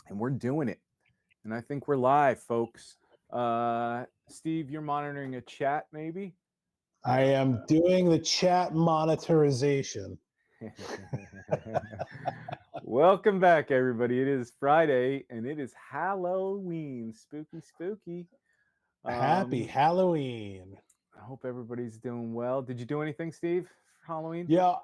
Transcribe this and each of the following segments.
and we're doing it. And I think we're live, folks. Steve, you're monitoring a chat, maybe? I am doing the chat monitorization. Welcome back, everybody. It is Friday, and it is Halloween. Spooky, spooky. Happy Um, Halloween. I hope everybody's doing well. Did you do anything, Steve, for Halloween? Yeah,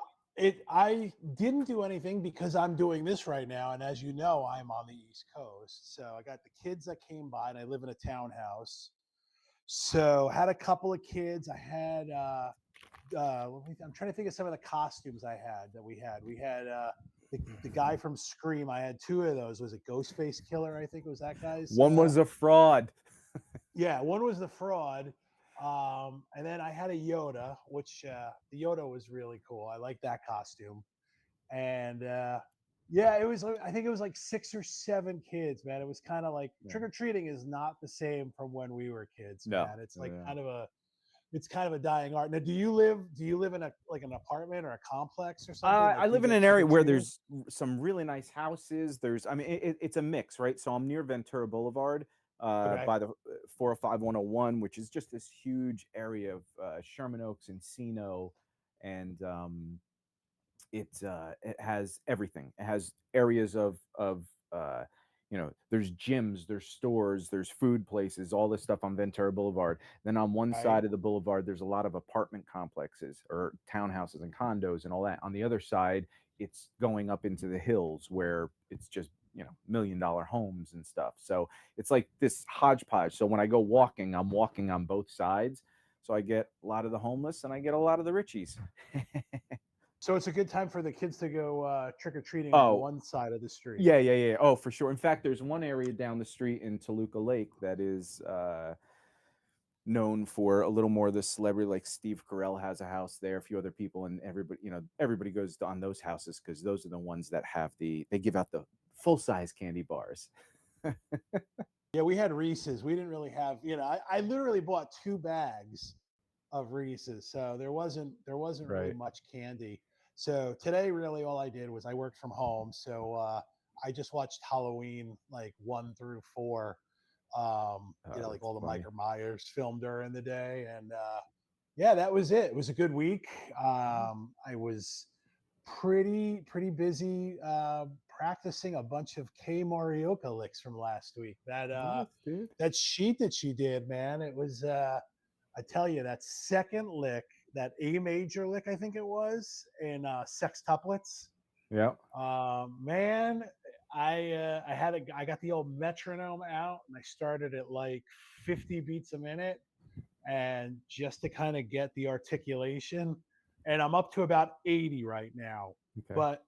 I didn't do anything because I'm doing this right now, and as you know, I'm on the East Coast. So I got the kids that came by, and I live in a townhouse. So had a couple of kids. I had I'm trying to think of some of the costumes I had that we had. We had the guy from Scream. I had two of those. Was it Ghostface Killer? I think it was that guy's. One was a fraud. Yeah, one was the fraud. And then I had a Yoda, which the Yoda was really cool. I like that costume. And yeah, it was. I think it was like 6 or 7 kids, man. It was kind of like Yeah. trick or treating is not the same from when we were kids, No. man. It's like Yeah. it's kind of a dying art. Now, do you live in a like an apartment or a complex or something? I Like, do you live in get an trick area or where treating? there's some really nice houses. I mean, it's a mix, right? So I'm near Ventura Boulevard, Okay, by the 405-101, which is just this huge area of Sherman Oaks, Encino, and it has everything. It has areas of there's gyms, there's stores, there's food places, all this stuff on Ventura Boulevard. Then on one right. side of the boulevard, there's a lot of apartment complexes or townhouses and condos and all that. On the other side, it's going up into the hills where it's just $1 million homes and stuff. So it's like this hodgepodge. So when I go walking, I'm walking on both sides. So I get a lot of the homeless and I get a lot of the richies. So it's a good time for the kids to go trick or treating on Oh, one side of the street. yeah. Oh, for sure. In fact, there's one area down the street in Toluca Lake that is known for a little more of the celebrity. Like Steve Carell has a house there, a few other people, and everybody goes on those houses because those are the ones that they give out the full size candy bars. Yeah, we had Reese's. We didn't really have, I literally bought 2 bags of Reese's, so there wasn't really Right. much candy. So today, really, all I did was I worked from home, so I just watched Halloween like 1 through 4. Oh, Like that's all the funny. Michael Myers filmed during the day, and yeah, that was it. It was a good week. I was pretty busy practicing a bunch of K Morioka licks from last week. Nice, dude. That sheet that she did, man, it was I tell you, that second lick, that A major lick, I think it was, in sextuplets. Yeah. Man, I got the old metronome out and I started at like 50 beats a minute, and just to kind of get the articulation, and I'm up to about 80 right now. Okay. But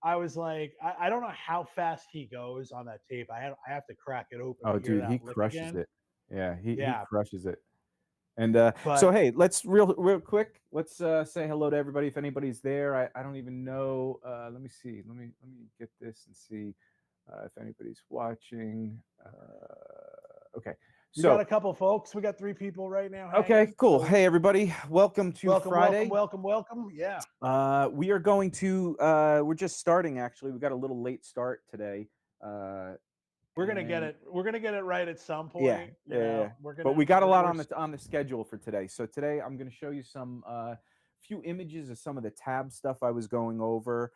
I was like, I don't know how fast he goes on that tape. I have to crack it open to Oh, hear dude, he that lick crushes again. it. Yeah, he Yeah, crushes it. And so, but hey, let's real quick. Let's say hello to everybody. If anybody's there, I don't even know. Let me see. Let me get this and see if anybody's watching. Okay, we got so a couple folks. We got 3 people right now okay, hanging. cool. So Hey, everybody, welcome to welcome, welcome, Friday. welcome, welcome. Yeah, We are going to. We're just starting. Actually, we got a little late start today. Uh, we're gonna get and it. We're gonna get it right at some Yeah, point. yeah. We're But gonna we got a lot we're on the schedule for today. So today I'm going to show you some few images of some of the tab stuff I was going over.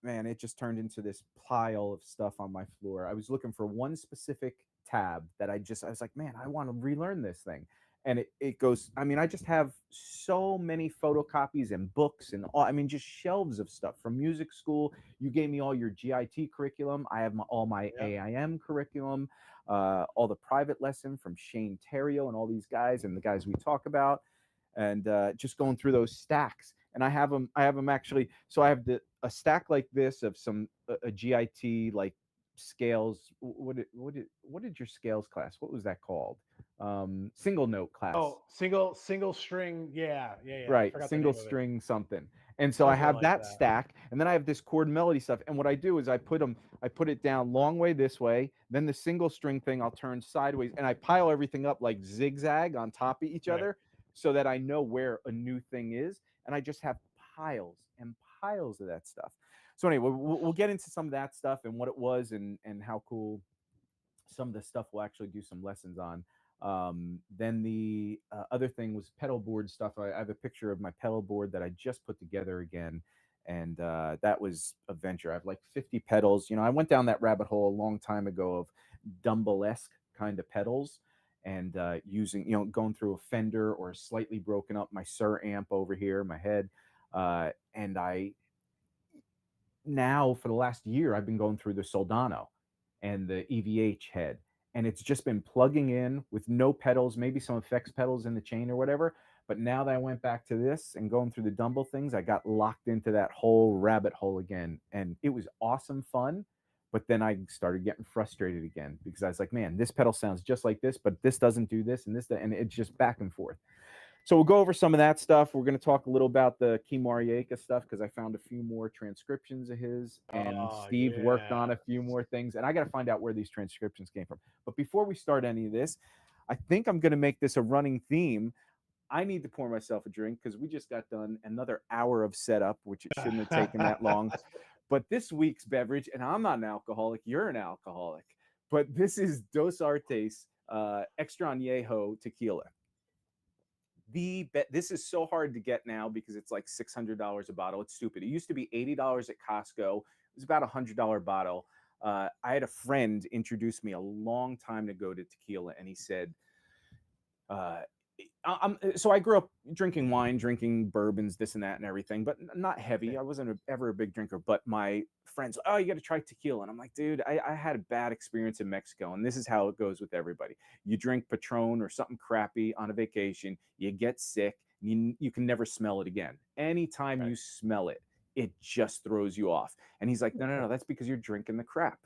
Man, it just turned into this pile of stuff on my floor. I was looking for one specific tab that I was like, man, I want to relearn this thing. And it goes, I mean, I just have so many photocopies and books and all, I mean, just shelves of stuff from music school. You gave me all your GIT curriculum. I have all my Yep. AIM curriculum, all the private lesson from Shane Terrio and all these guys and the guys we talk about, and just going through those stacks. And I have them. I have them actually. So I have a stack like this of some a GIT like scales. What did your scales class? What was that called? Single note class. Oh, single string. Yeah. I Right, forgot the single name of it. string something. And so I Something have like that that. stack, and then I have this chord melody stuff. And what I do is I put it down long way this way, then the single string thing I'll turn sideways, and I pile everything up like zigzag on top of each Right. other, so that I know where a new thing is, and I just have piles and piles of that stuff. So anyway, we'll get into some of that stuff and what it was and how cool some of the stuff we'll actually do some lessons on. Then the other thing was pedal board stuff. I have a picture of my pedal board that I just put together again, and that was a venture. I have like 50 pedals. You know, I went down that rabbit hole a long time ago of Dumble-esque kind of pedals, and using, you know, going through a Fender or slightly broken up my Sir amp over here, my head, and I now for the last year I've been going through the Soldano and the EVH head, and it's just been plugging in with no pedals, maybe some effects pedals in the chain or whatever. But now that I went back to this and going through the Dumble things, I got locked into that whole rabbit hole again, and it was awesome fun. But then I started getting frustrated again because I was like, man, this pedal sounds just like this, but this doesn't do this and this, and it's just back and forth. So we'll go over some of that stuff. We're going to talk a little about the Key Marieka stuff because I found a few more transcriptions of his, and Oh Steve worked yeah. on a few more things, and I got to find out where these transcriptions came from. But before we start any of this, I think I'm going to make this a running theme. I need to pour myself a drink because we just got done another hour of setup, which it shouldn't have taken that long. But this week's beverage, and I'm not an alcoholic, you're an alcoholic, but this is Dos Artes Extra Añejo Tequila. This is so hard to get now because it's like $600 a bottle. It's stupid. It used to be $80 at Costco. It was about $100 bottle. I had a friend introduce me a long time ago to tequila, and he said, uh, so I grew up drinking wine, drinking bourbons, this and that and everything, but not heavy. I wasn't ever a big drinker, but my friends, oh, you got to try tequila. And I'm like, dude, I had a bad experience in Mexico. And this is how it goes with everybody. You drink Patron or something crappy on a vacation, you get sick, you can never smell it again. Anytime Right. you smell it, it just throws you off. And he's like, no, that's because you're drinking the crap.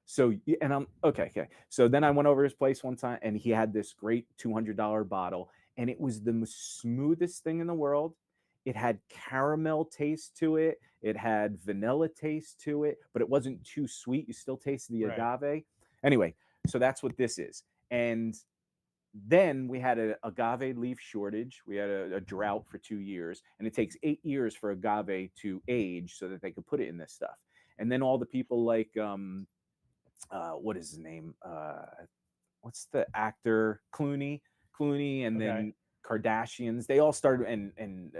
So, and I'm okay. So then I went over his place one time and he had this great $200 bottle, and it was the smoothest thing in the world. It had caramel taste to it. It had vanilla taste to it, but it wasn't too sweet. You still tasted the Right. agave. Anyway, so that's what this is. And then we had an agave leaf shortage. We had a drought for 2 years, and it takes 8 years for agave to age so that they could put it in this stuff. And then all the people like what is his name? What's the actor Clooney, and Okay. then Kardashians. They all started, and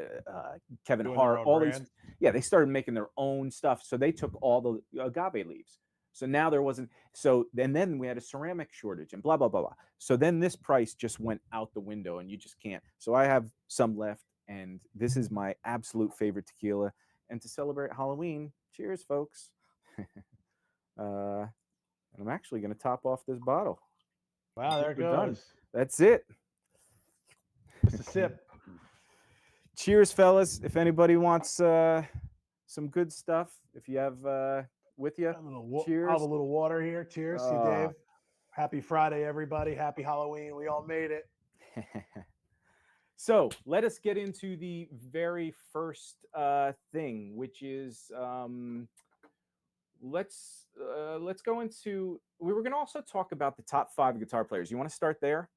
Kevin Doing their Hart. own All these, brand. yeah, they started making their own stuff. So they took all the agave leaves. So now there wasn't. So and then we had a ceramic shortage and blah blah blah blah. So then this price just went out the window, and you just can't. So I have some left, and this is my absolute favorite tequila. And to celebrate Halloween, cheers, folks. uh, and I'm actually going to top off this bottle. I Wow, think there it we're done. goes. That's it. Just a sip. Cheers, fellas. If anybody wants some good stuff, if you have with you, I'll have a cheers. little water here. Cheers to you, Uh, Dave. Happy Friday, everybody. Happy Halloween. We all made it. So let us get into the very first thing, which is let's go into. We were going to also talk about the top 5 guitar players. You want to start there?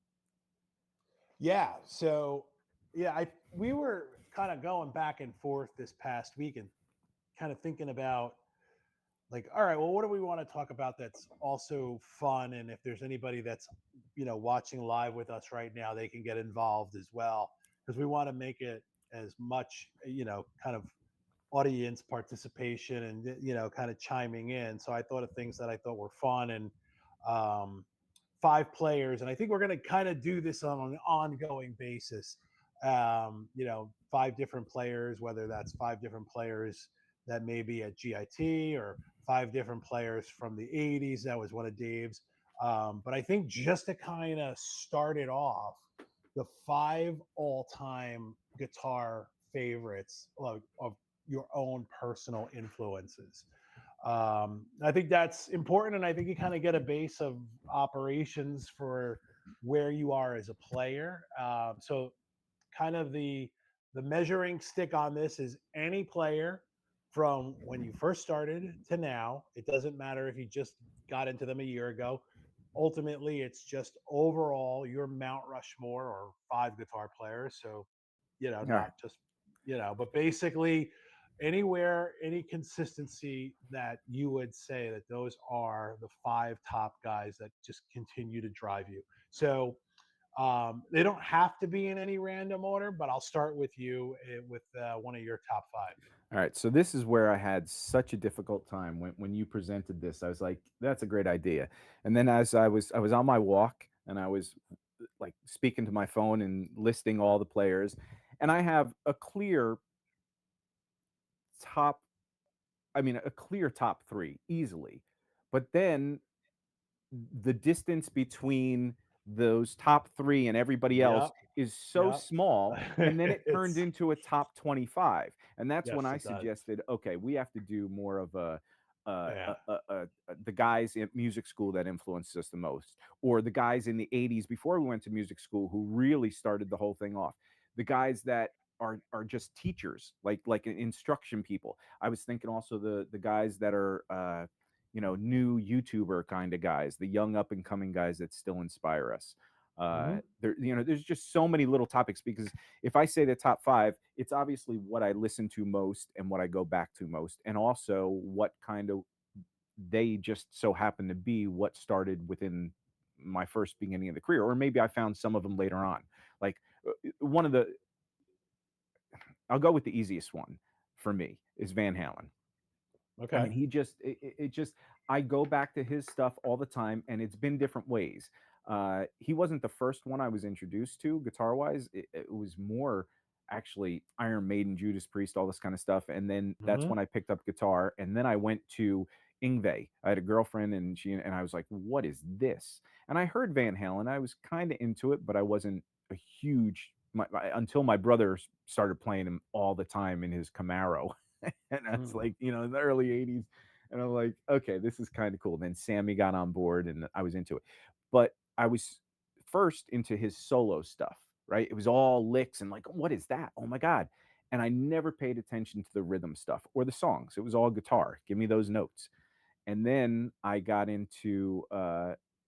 Yeah. So yeah, we were kind of going back and forth this past week and kind of thinking about like, all right, well, what do we want to talk about that's also fun? And if there's anybody that's, watching live with us right now, they can get involved as well. Because we want to make it as much, kind of audience participation and, kind of chiming in. So I thought of things that I thought were fun and um, 5 players. And I think we're going to kind of do this on an ongoing basis. 5 different players, whether that's 5 different players that may be at GIT or 5 different players from the 80s. That was one of Dave's. But I think just to kind of start it off, the 5 all-time guitar favorites of your own personal influences. I think that's important, and I think you kind of get a base of operations for where you are as a player. So, kind of the measuring stick on this is any player from when you first started to now. It doesn't matter if you just got into them a year ago. Ultimately, it's just overall your Mount Rushmore or 5 guitar players. So, All right. not just, but basically anywhere, any consistency that you would say that those are the five top guys that just continue to drive you. So they don't have to be in any random order, but I'll start with you with one of your top five. All right, so this is where I had such a difficult time when you presented this. I was like, "That's a great idea," and then as I was on my walk and I was like speaking to my phone and listing all the players, and I have a clear top. I mean, a clear top three easily, but then the distance between those top 3 and everybody else Yep, is so yep. small, and then it turned It's into a top 25, and that's when yes, I it does. suggested, "Okay, we have to do more of Yeah. the guys in music school that influenced us the most, or the guys in the '80s before we went to music school who really started the whole thing off. The guys that are just teachers, like instruction people." I was thinking also the guys that are, new YouTuber kind of guys, the young up and coming guys that still inspire us. Hmm. There's just so many little topics because if I say the top five, it's obviously what I listen to most and what I go back to most, and also what kind of they just so happen to be what started within my first beginning of the career, or maybe I found some of them later on. Like one of the, I'll go with the easiest one for me is Van Halen. I Okay. mean, he just it just I go back to his stuff all the time, and it's been different ways. He wasn't the first one I was introduced to guitar wise. It was more actually Iron Maiden, Judas Priest, all this kind of stuff, and then that's Hmm. when I picked up guitar, and then I went to Ingve. I had a girlfriend, and I was like, "What is this?" And I heard Van Halen. I was kind of into it, but I wasn't a huge until my brother started playing him all the time in his Camaro. And that's Hmm. like, in the early '80s. And I'm like, okay, this is kind of cool. Then Sammy got on board and I was into it. But I was first into his solo stuff, right? It was all licks and like, what is that? Oh my God. And I never paid attention to the rhythm stuff or the songs. It was all guitar. Give me those notes. And then I got into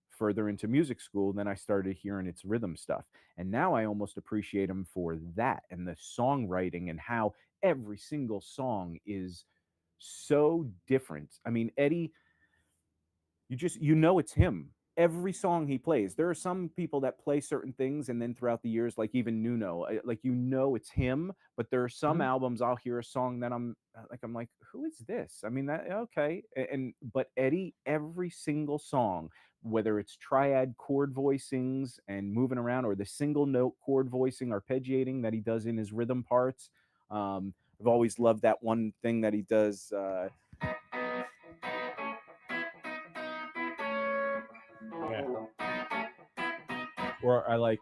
further into music school, then I started hearing its rhythm stuff. And now I almost appreciate him for that and the songwriting and how every single song is so different. I mean, Eddie, it's him. Every song he plays. There are some people that play certain things and then throughout the years, like even Nuno, like it's him, but there are some Hmm. albums I'll hear a song that I'm like, who is this? I mean, that okay. And but Eddie, every single song, whether it's triad chord voicings and moving around or the single note chord voicing, arpeggiating that he does in his rhythm parts. I've always loved that one thing that he does. Yeah. Or I like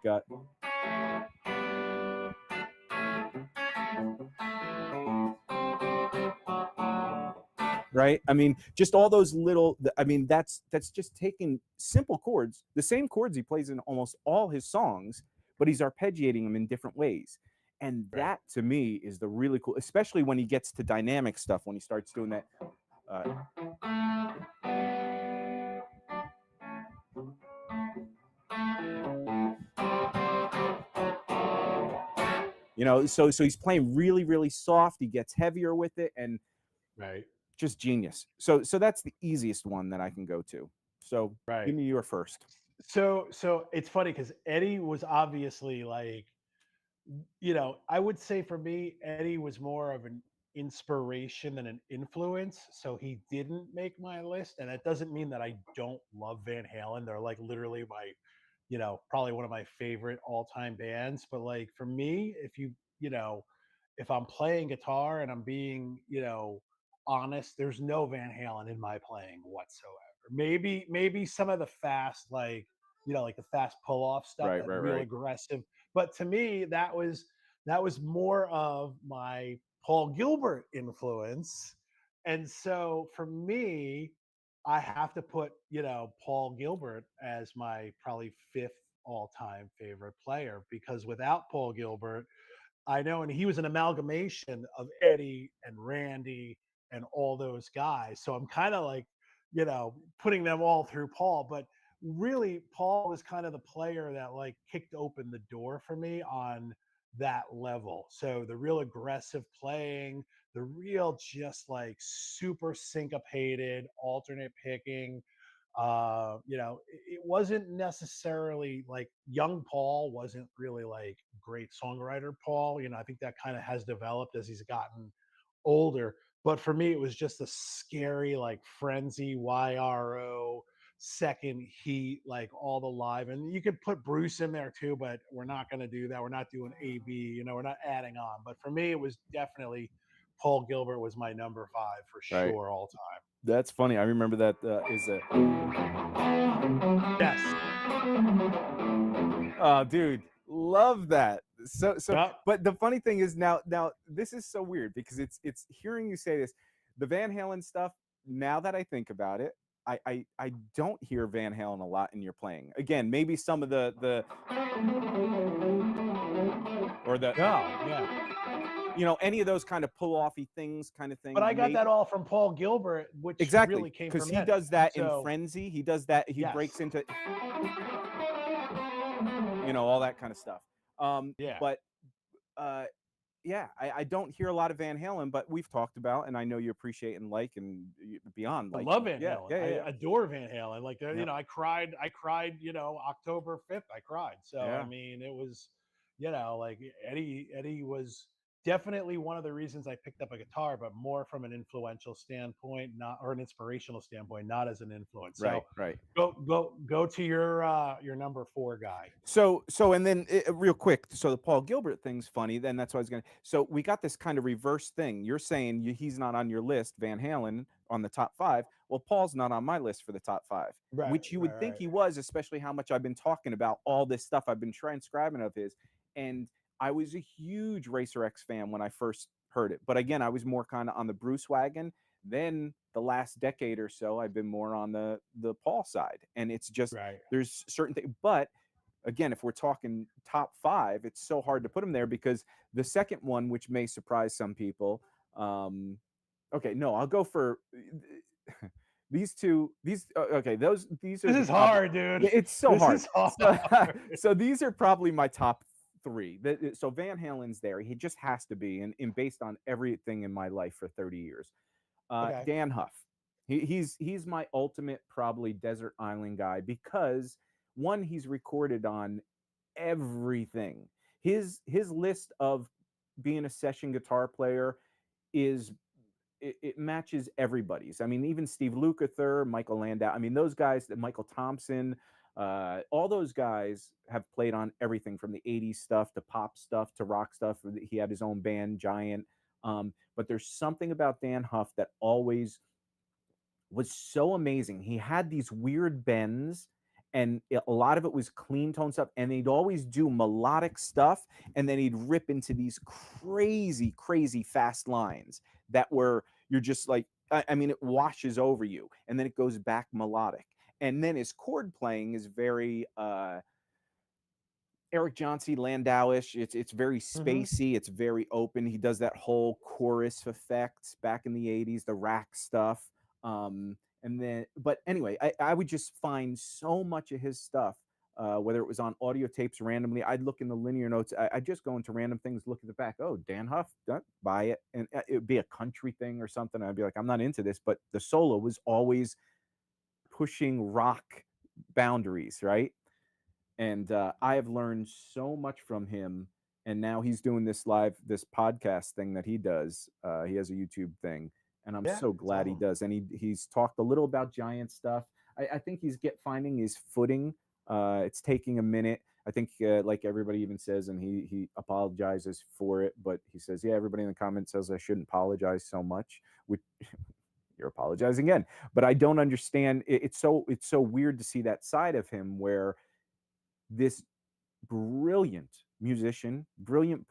right? I mean, just all those little. I mean, that's just taking simple chords, the same chords he plays in almost all his songs, but he's arpeggiating them in different ways. And Right. that to me is the really cool, especially when he gets to dynamic stuff, when he starts doing that. Uh, so he's playing really, really soft. He gets heavier with it, and Right. just genius. So that's the easiest one that I can go to. So give Right. me your first. So it's funny because Eddie was obviously like, I would say for me, Eddie was more of an inspiration than an influence. So he didn't make my list. And that doesn't mean that I don't love Van Halen. They're like literally my, probably one of my favorite all-time bands. But like for me, if I'm playing guitar and I'm being, honest, there's no Van Halen in my playing whatsoever. Maybe some of the fast, like the fast pull-off stuff, Right, that right, real right. aggressive. But to me, that was more of my Paul Gilbert influence. And so for me, I have to put, Paul Gilbert as my probably fifth all-time favorite player, because without Paul Gilbert, I know, and he was an amalgamation of Eddie and Randy and all those guys. So I'm kind of like, putting them all through Paul. But really, Paul was kind of the player that like kicked open the door for me on that level. So the real aggressive playing, the real just like super syncopated alternate picking. It wasn't necessarily like young Paul wasn't really like great songwriter Paul. I think that kind of has developed as he's gotten older. But for me, it was just a scary, like frenzy, YRO, second heat, like all the live. And you could put Bruce in there too, but we're not going to do that. We're not doing AB, we're not adding on. But for me, it was definitely Paul Gilbert was my number five for Right. sure all time. That's funny. I remember that is a Yes. oh, dude, love that. So, Yep. but the funny thing is now this is so weird because it's hearing you say this, the Van Halen stuff. Now that I think about it, I don't hear Van Halen a lot in your playing. Again, maybe some of the or the No, yeah. any of those kind of pull offy things kind of But thing. I got that Maybe all from Paul Gilbert, which exactly really came because from he Eddie. does that in So Frenzy. He does that. He breaks yes. into all that kind of stuff. Yeah. But uh, yeah, I don't hear a lot of Van Halen, but we've talked about, and I know you appreciate and like, and beyond I love liking. Van Yeah, Halen. yeah, I yeah, yeah. adore Van Halen. Like, Yep. I cried. October 5th, I cried. So, I Yeah. mean, it was, like Eddie was definitely one of the reasons I picked up a guitar, but more from an influential standpoint, not or an inspirational standpoint, not as an influence. So, Right, right. go to your number four guy. So and then real quick, so the Paul Gilbert thing's funny. Then that's what I was gonna. So we got this kind of reverse thing. You're saying he's not on your list, Van Halen on the top five. Well, Paul's not on my list for the top five, Right, which you right, would think right, he was, especially how much I've been talking about all this stuff I've been transcribing of his. And I was a huge Racer X fan when I first heard it, but again, I was more kind of on the Bruce wagon. Then the last decade or so, I've been more on the Paul side, and it's just right. there's certain things, but again, if we're talking top five, it's so hard to put them there because the second one, which may surprise some people, okay, no, I'll go for these two. Okay, these are This the is probably. hard, dude. It's so This hard. is hard. So, so these are probably my top three. So Van Halen's there. He just has to be, and based on everything in my life for 30 years. Okay. Dan Huff. He's my ultimate probably desert island guy because one, he's recorded on everything. His list of being a session guitar player is it matches everybody's. I mean, even Steve Lukather, Michael Landau. I mean, those guys, Michael Thompson, all those guys have played on everything from the '80s stuff to pop stuff to rock stuff. He had his own band, Giant. But there's something about Dan Huff that always was so amazing. He had these weird bends, and a lot of it was clean tone stuff. And he'd always do melodic stuff, and then he'd rip into these crazy, crazy fast lines that were you're just like, I mean, it washes over you, and then it goes back melodic. And then his chord playing is very Eric Johnson, Landowish. It's very Hmm. spacey. It's very open. He does that whole chorus effects back in the '80s, the rack stuff. And then, but anyway, I would just find so much of his stuff, whether it was on audio tapes randomly. I'd look in the linear notes. I'd just go into random things, look at the back. Oh, Dan Huff, buy it, and it would be a country thing or something. I'd be like, I'm not into this, but the solo was always pushing rock boundaries, right? And I have learned so much from him. And now he's doing this podcast thing that he does. He has a YouTube thing, and I'm Yeah, so it's glad he awesome. does. And he's talked a little about Giant stuff. I think he's finding his footing. It's taking a minute. I think, like everybody even says, and he apologizes for it, but he says, yeah, everybody in the comments says I shouldn't apologize so much. Which you're apologizing again, but I don't understand. It's so weird to see that side of him where this brilliant musician, brilliant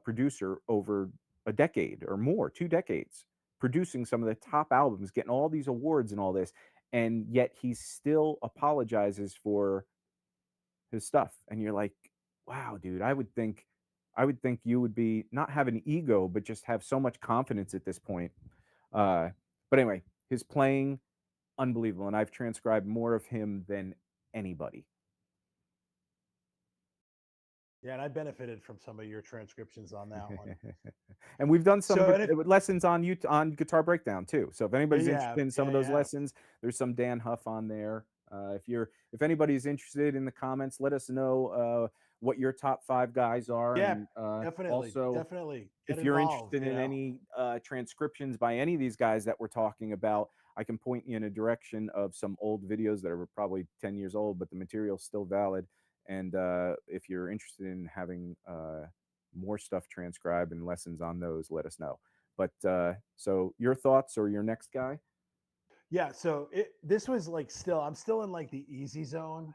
producer over a decade or more, 2 decades, producing some of the top albums, getting all these awards and all this, and yet he still apologizes for his stuff. And you're like, wow, dude, I would think you would be not have an ego, but just have so much confidence at this point. Uh, but anyway, his playing unbelievable, and I've transcribed more of him than anybody. Yeah, and I benefited from some of your transcriptions on that one. And we've done some So, and if lessons on you on Guitar Breakdown too. So if anybody's yeah, interested in some yeah, of you those have. lessons, there's some Dan Huff on there. If anybody's interested in the comments, let us know what your top 5 guys are, Yeah, and definitely, also definitely get if you're involved. interested in any transcriptions by any of these guys that we're talking about, I can point you in a direction of some old videos that are probably 10 years old, but the material's still valid. And if you're interested in having more stuff transcribed and lessons on those, let us know. But so your thoughts or your next guy? Yeah, so this was like still I'm still in like the easy zone.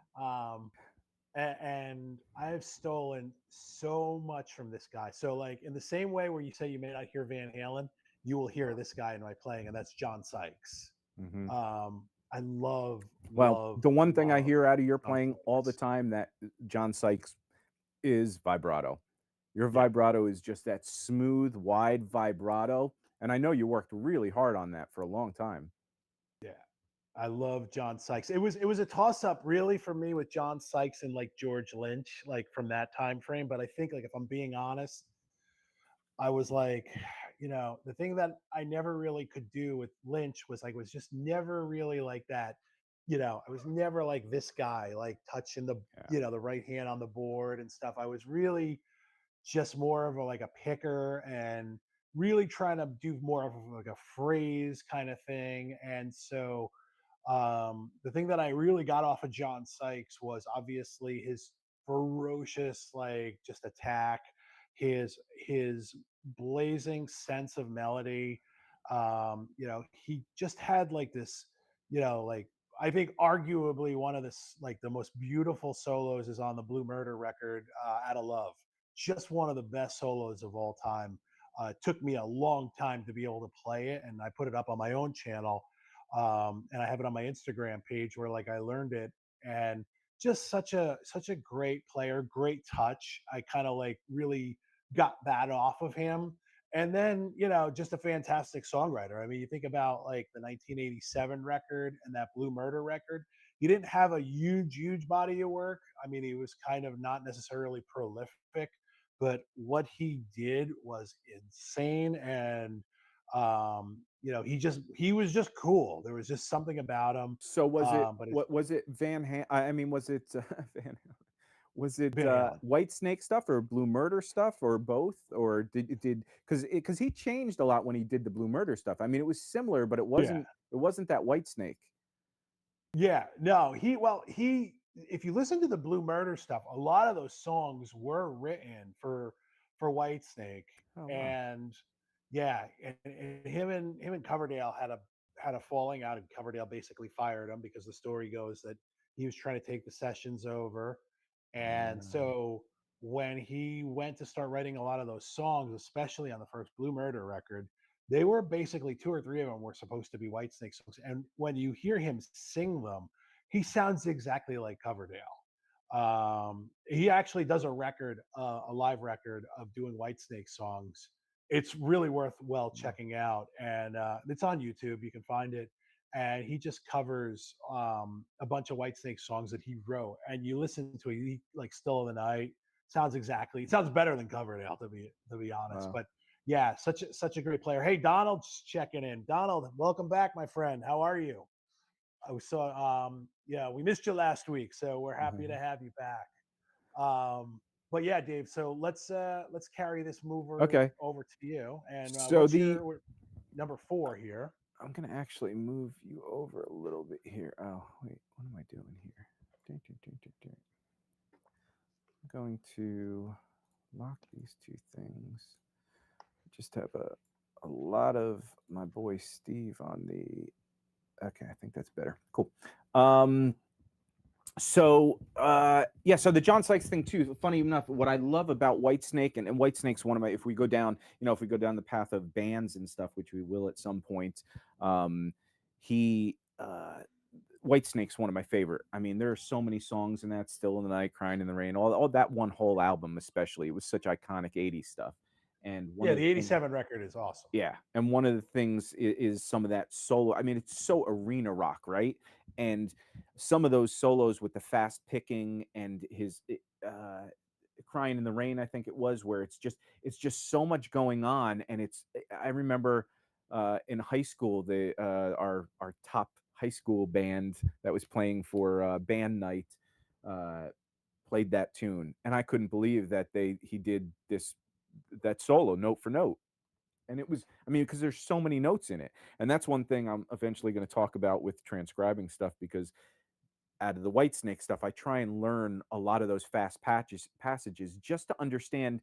And I have stolen so much from this guy. So like in the same way where you say you may not hear Van Halen, you will hear this guy in my playing, and that's John Sykes. Hmm. I love, Well, love, the one thing I love hear out of your John playing all the Sykes. time that John Sykes is vibrato. Your Yeah, vibrato is just that smooth, wide vibrato. And I know you worked really hard on that for a long time. yeah. I love John Sykes. It was a toss up really for me with John Sykes and like George Lynch, like from that time frame. But I think like if I'm being honest, I was like, the thing that I never really could do with Lynch was like was just never really like that. I was never like this guy, like touching the Yeah. the right hand on the board and stuff. I was really just more of a like a picker and really trying to do more of like a phrase kind of thing. And so the thing that I really got off of John Sykes was obviously his ferocious, like just attack, his blazing sense of melody. He just had like this, like I think arguably one of like the most beautiful solos is on the Blue Murder record, "Out of Love." Just one of the best solos of all time. It took me a long time to be able to play it, and I put it up on my own channel, and I have it on my Instagram page where like I learned it, and just such a great player, great touch. I kind of like really got that off of him, and then just a fantastic songwriter. I mean, you think about like the 1987 record and that Blue Murder record. He didn't have a huge body of work. I mean, he was kind of not necessarily prolific, but what he did was insane. And he was just cool. There was just something about him. So was it But it's what was it I mean, was it Van was it Van Halen. White Snake stuff or Blue Murder stuff or both? Or did because he changed a lot when he did the Blue Murder stuff. I mean, it was similar, but Yeah. it wasn't that White Snake. Yeah, no, he if you listen to the Blue Murder stuff, a lot of those songs were written for Whitesnake. Oh wow. And yeah, and him and Coverdale had a falling out, and Coverdale basically fired him because the story goes that he was trying to take the sessions over. And Uh, so when he went to start writing a lot of those songs, especially on the first Blue Murder record, they were basically two or three of them were supposed to be Whitesnake songs. And when you hear him sing them, he sounds exactly like Coverdale. He actually does a live record of doing Whitesnake songs. It's really worthwhile checking out, and it's on YouTube. You can find it. And he just covers a bunch of Whitesnake songs that he wrote. And you listen to it, like "Still of the Night" it sounds better than Coverdale, to be honest. wow. But yeah, such a great player. Hey, Donald's checking in. Donald, welcome back, my friend. How are you? Yeah, we missed you last week, so we're happy to have you back. But yeah, Dave. So let's carry this mover Okay. over to you. And So what's the your number 4 here? I'm gonna actually move you over a little bit here. Oh wait, what am I doing here? Dun, dun, dun, dun, dun. I'm going to lock these two things. Just have a lot of my boy Steve on the. Okay, I think that's better. Cool. Um, yeah, so the John Sykes thing too. Funny enough, what I love about Whitesnake, and Whitesnake's one of my. If we go down, if we go down the path of bands and stuff, which we will at some point, he Whitesnake's one of my favorite. I mean, there are so many songs in that. Still in the Night, Crying in the Rain, all that one whole album, especially. It was such iconic '80s stuff. And one Yeah, of the the things '87 record is awesome. yeah, and one of the things is some of that solo. I mean, it's so arena rock, right? And some of those solos with the fast picking and his Crying in the Rain, I think it was, where it's just so much going on. And I remember in high school, our top high school band that was playing for band night uh, played that tune, and I couldn't believe that he did that solo note for note. And it was, I mean, because there's so many notes in it, and that's one thing I'm eventually going to talk about with transcribing stuff, because out of the Whitesnake stuff, I try and learn a lot of those fast passages just to understand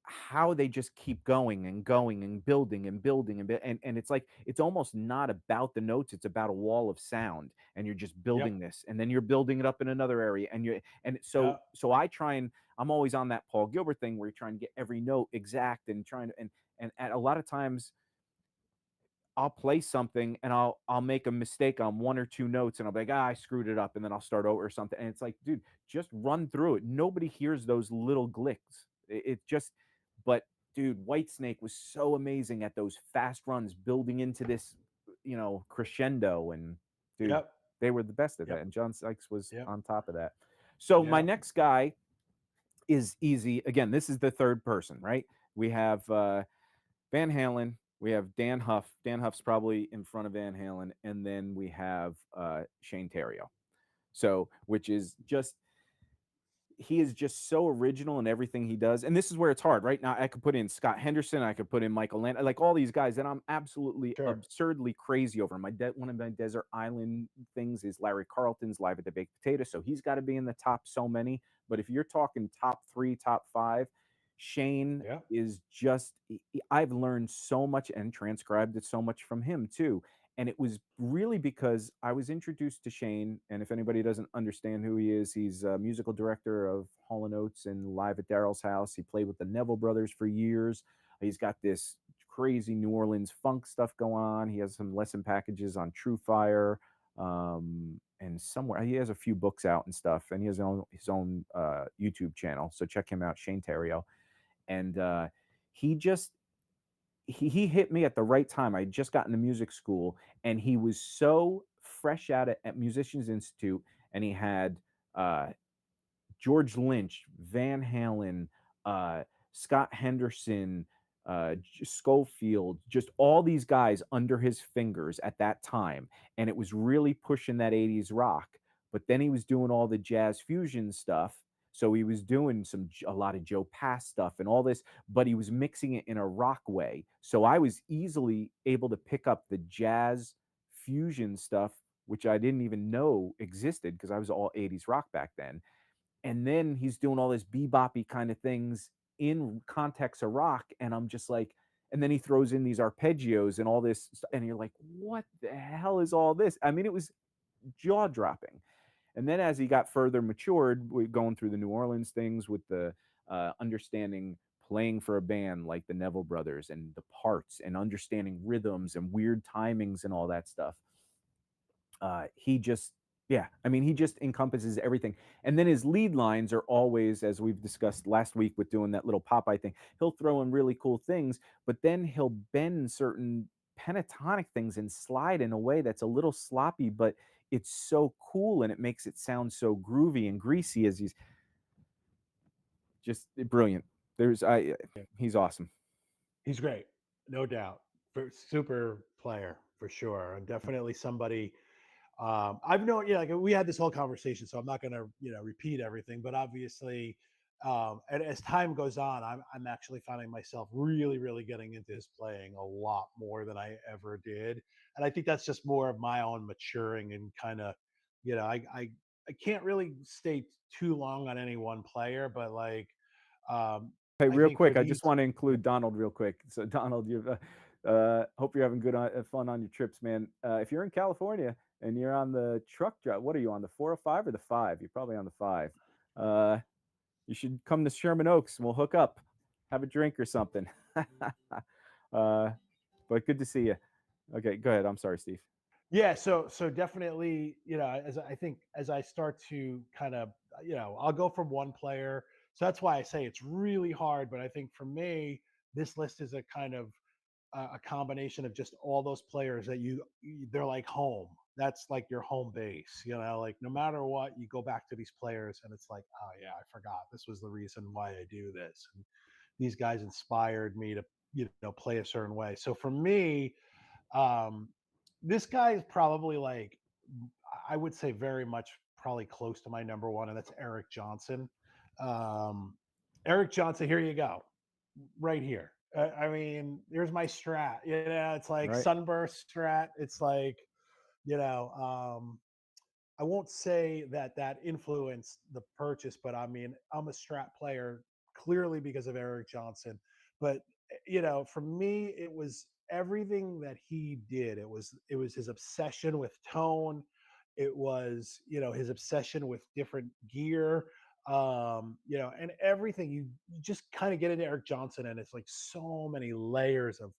how they just keep going and going and building and building and it's like it's almost not about the notes, it's about a wall of sound, and you're just Yep. building this, and then you're building it up in another area, and so Yep. I try and I'm always on that Paul Gilbert thing where you're trying to get every note exact and trying to and at a lot of times I'll play something and I'll make a mistake on one or two notes, and I'll be like, I screwed it up, and then I'll start over or something. And it's like, dude, just run through it. Nobody hears those little glicks. It just, but dude, Whitesnake was so amazing at those fast runs, building into this, crescendo. And dude, Yep. they were the best at that. Yep. And John Sykes was Yep. on top of that. So my Yep. next guy is easy. Again, this is the third person, right? We have Van Halen. We have Dan Huff. Dan Huff's probably in front of Van Halen, and then we have Shane Terrio. So, which is just he is just so original in everything he does. And this is where it's hard. Right now, I could put in Scott Henderson, I could put in Michael Land, like all these guys that I'm absolutely Sure. absurdly crazy over. One of my Desert Island things is Larry Carlton's Live at the Baked Potato, so he's got to be in the top so many. But if you're talking top 3, top 5, Shane Yeah. is just I've learned so much and transcribed it so much from him too. And it was really because I was introduced to Shane. And if anybody doesn't understand who he is, he's a musical director of Hall and Oates and Live at Daryl's House. He played with the Neville Brothers for years. He's got this crazy New Orleans funk stuff going on. He has some lesson packages on True Fire, and somewhere he has a few books out and stuff. And he has his own YouTube channel. So check him out, Shane Terrio. And he just he hit me at the right time. I had just gotten to music school, and he was so fresh at Musicians Institute, and he had uh, George Lynch, Van Halen, uh, Scott Henderson, Schofield, just all these guys under his fingers at that time. And it was really pushing that 80s rock. But then he was doing all the jazz fusion stuff. So he was doing a lot of Joe Pass stuff and all this, but he was mixing it in a rock way. So I was easily able to pick up the jazz fusion stuff, which I didn't even know existed because I was all 80s rock back then. And then he's doing all this beboppy kind of things in context of rock, and I'm just like, and then he throws in these arpeggios and all this, and you're like, what the hell is all this? I mean, it was jaw dropping. And then as he got further matured, we going through the New Orleans things with the understanding playing for a band like the Neville Brothers and the parts and understanding rhythms and weird timings and all that stuff. He just, yeah, I mean, he just encompasses everything. And then his lead lines are always, as we've discussed last week with doing that little Popeye thing, he'll throw in really cool things, but then he'll bend certain pentatonic things and slide in a way that's a little sloppy, but it's so cool and it makes it sound so groovy and greasy as he's just brilliant. He's awesome. He's great, no doubt. Super player for sure, and definitely somebody. I've known, yeah, like we had this whole conversation, so I'm not going to, repeat everything. But obviously, and as time goes on, I'm actually finding myself really, really getting into his playing a lot more than I ever did, and I think that's just more of my own maturing and kind of, I can't really stay too long on any one player, but like, Hey, I real think for quick, I just these, want to include Donald real quick. So, Donald, you hope you're having good fun on your trips, man. If you're in California and you're on the truck drive, what are you on, the 405 or the 5? You're probably on the 5. Uh, you should come to Sherman Oaks and we'll hook up, have a drink or something. But good to see you. Okay, go ahead. I'm sorry, Steve. yeah, so definitely, as I think as I start to kind of, I'll go from one player. So that's why I say it's really hard. But I think for me, this list is a kind of a combination of just all those players that they're like home. that's like your home base, like no matter what, you go back to these players and it's like, oh yeah, I forgot this was the reason why I do this. And these guys inspired me to, play a certain way. So for me, um, this guy is probably like, I would say very much probably close to my number one, and that's Eric Johnson. Um, Eric Johnson, here you go, right here. I mean, here's my strat. It's like Right. sunburst strat. It's like, you know, um, I won't say that that influenced the purchase, but I mean, I'm a Strat player clearly because of Eric Johnson. But for me, it was everything that he did. It was his obsession with tone. It was his obsession with different gear. And everything. You just kind of get into Eric Johnson, and it's like so many layers of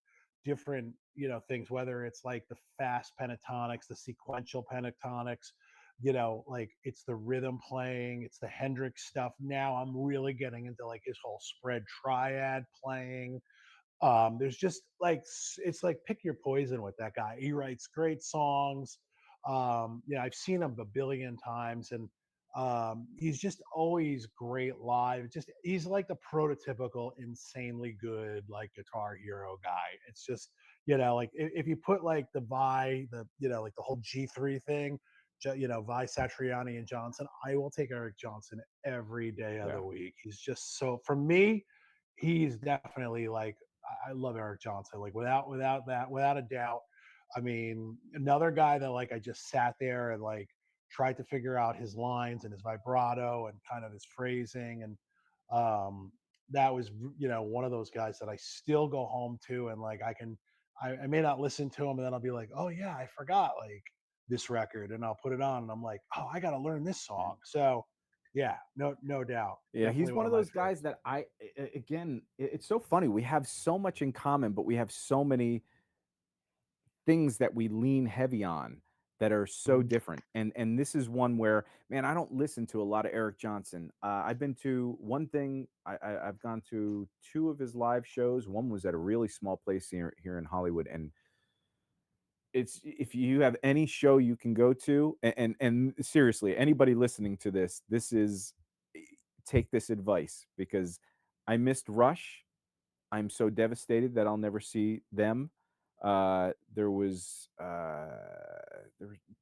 different things. Whether it's like the fast pentatonics, the sequential pentatonics, like it's the rhythm playing, it's the Hendrix stuff. Now I'm really getting into like his whole spread triad playing. There's just like it's like pick your poison with that guy. He writes great songs. I've seen him a billion times, and he's just always great live. Just he's like the prototypical insanely good like guitar hero guy. It's just like if you put like the Vi, like the whole G3 thing, Vi Satriani and Johnson, I will take Eric Johnson every day of Yeah. the week. He's just so for me, he's definitely like I love Eric Johnson, like without a doubt. I mean, another guy that like I just sat there and like tried to figure out his lines and his vibrato and kind of his phrasing, and that was one of those guys that I still go home to, and like I may not listen to him, and then I'll be like, oh yeah, I forgot like this record, and I'll put it on, and I'm like, oh, I got to learn this Yeah. song. So yeah, no doubt, Yeah, he's definitely one one of of my those favorites. guys that again, it's so funny. We have so much in common, but we have so many things that we lean heavy on that are so Mhm. different. And this is one where, man, I don't listen to a lot of Eric Johnson. I've been to one thing. I've gone to two of his live shows. One was at a really small place here in Hollywood, and it's if you have any show you can go to, and seriously, anybody listening to this is take this advice because I missed Rush. I'm so devastated that I'll never see them. There were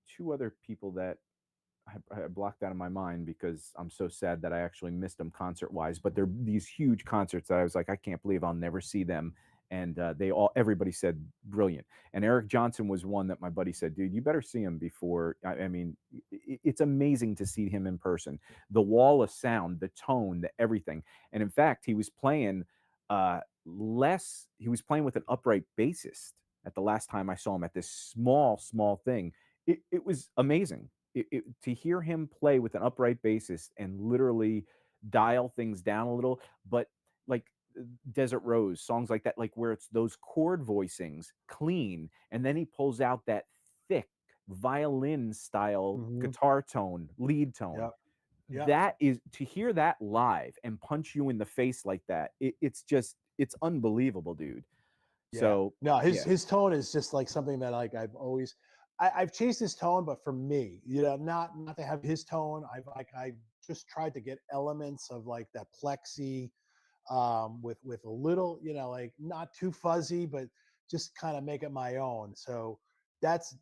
two other people that I blocked out of my mind because I'm so sad that I actually missed them concert wise. But they're these huge concerts that I was like, I can't believe I'll never see them. And everybody said brilliant. And Eric Johnson was one that my buddy said, dude, you better see him before. I mean, it's amazing to see him in person. The wall of sound, the tone, the everything. And in fact, he was playing with an upright bassist at the last time I saw him at this small thing. It was amazing to hear him play with an upright bassist and literally dial things down a little, but like Desert Rose, songs like that, like where it's those chord voicings clean, and then he pulls out that thick violin style Mhm. guitar tone, lead tone. Yep. Yep. That is to hear that live and punch you in the face like that. It's unbelievable, dude. Yeah. So No, yeah, his tone is just like something that like I've chased his tone, but for me, not to have his tone. I just tried to get elements of like that plexi, with a little, like not too fuzzy, but just kind of make it my own. So that's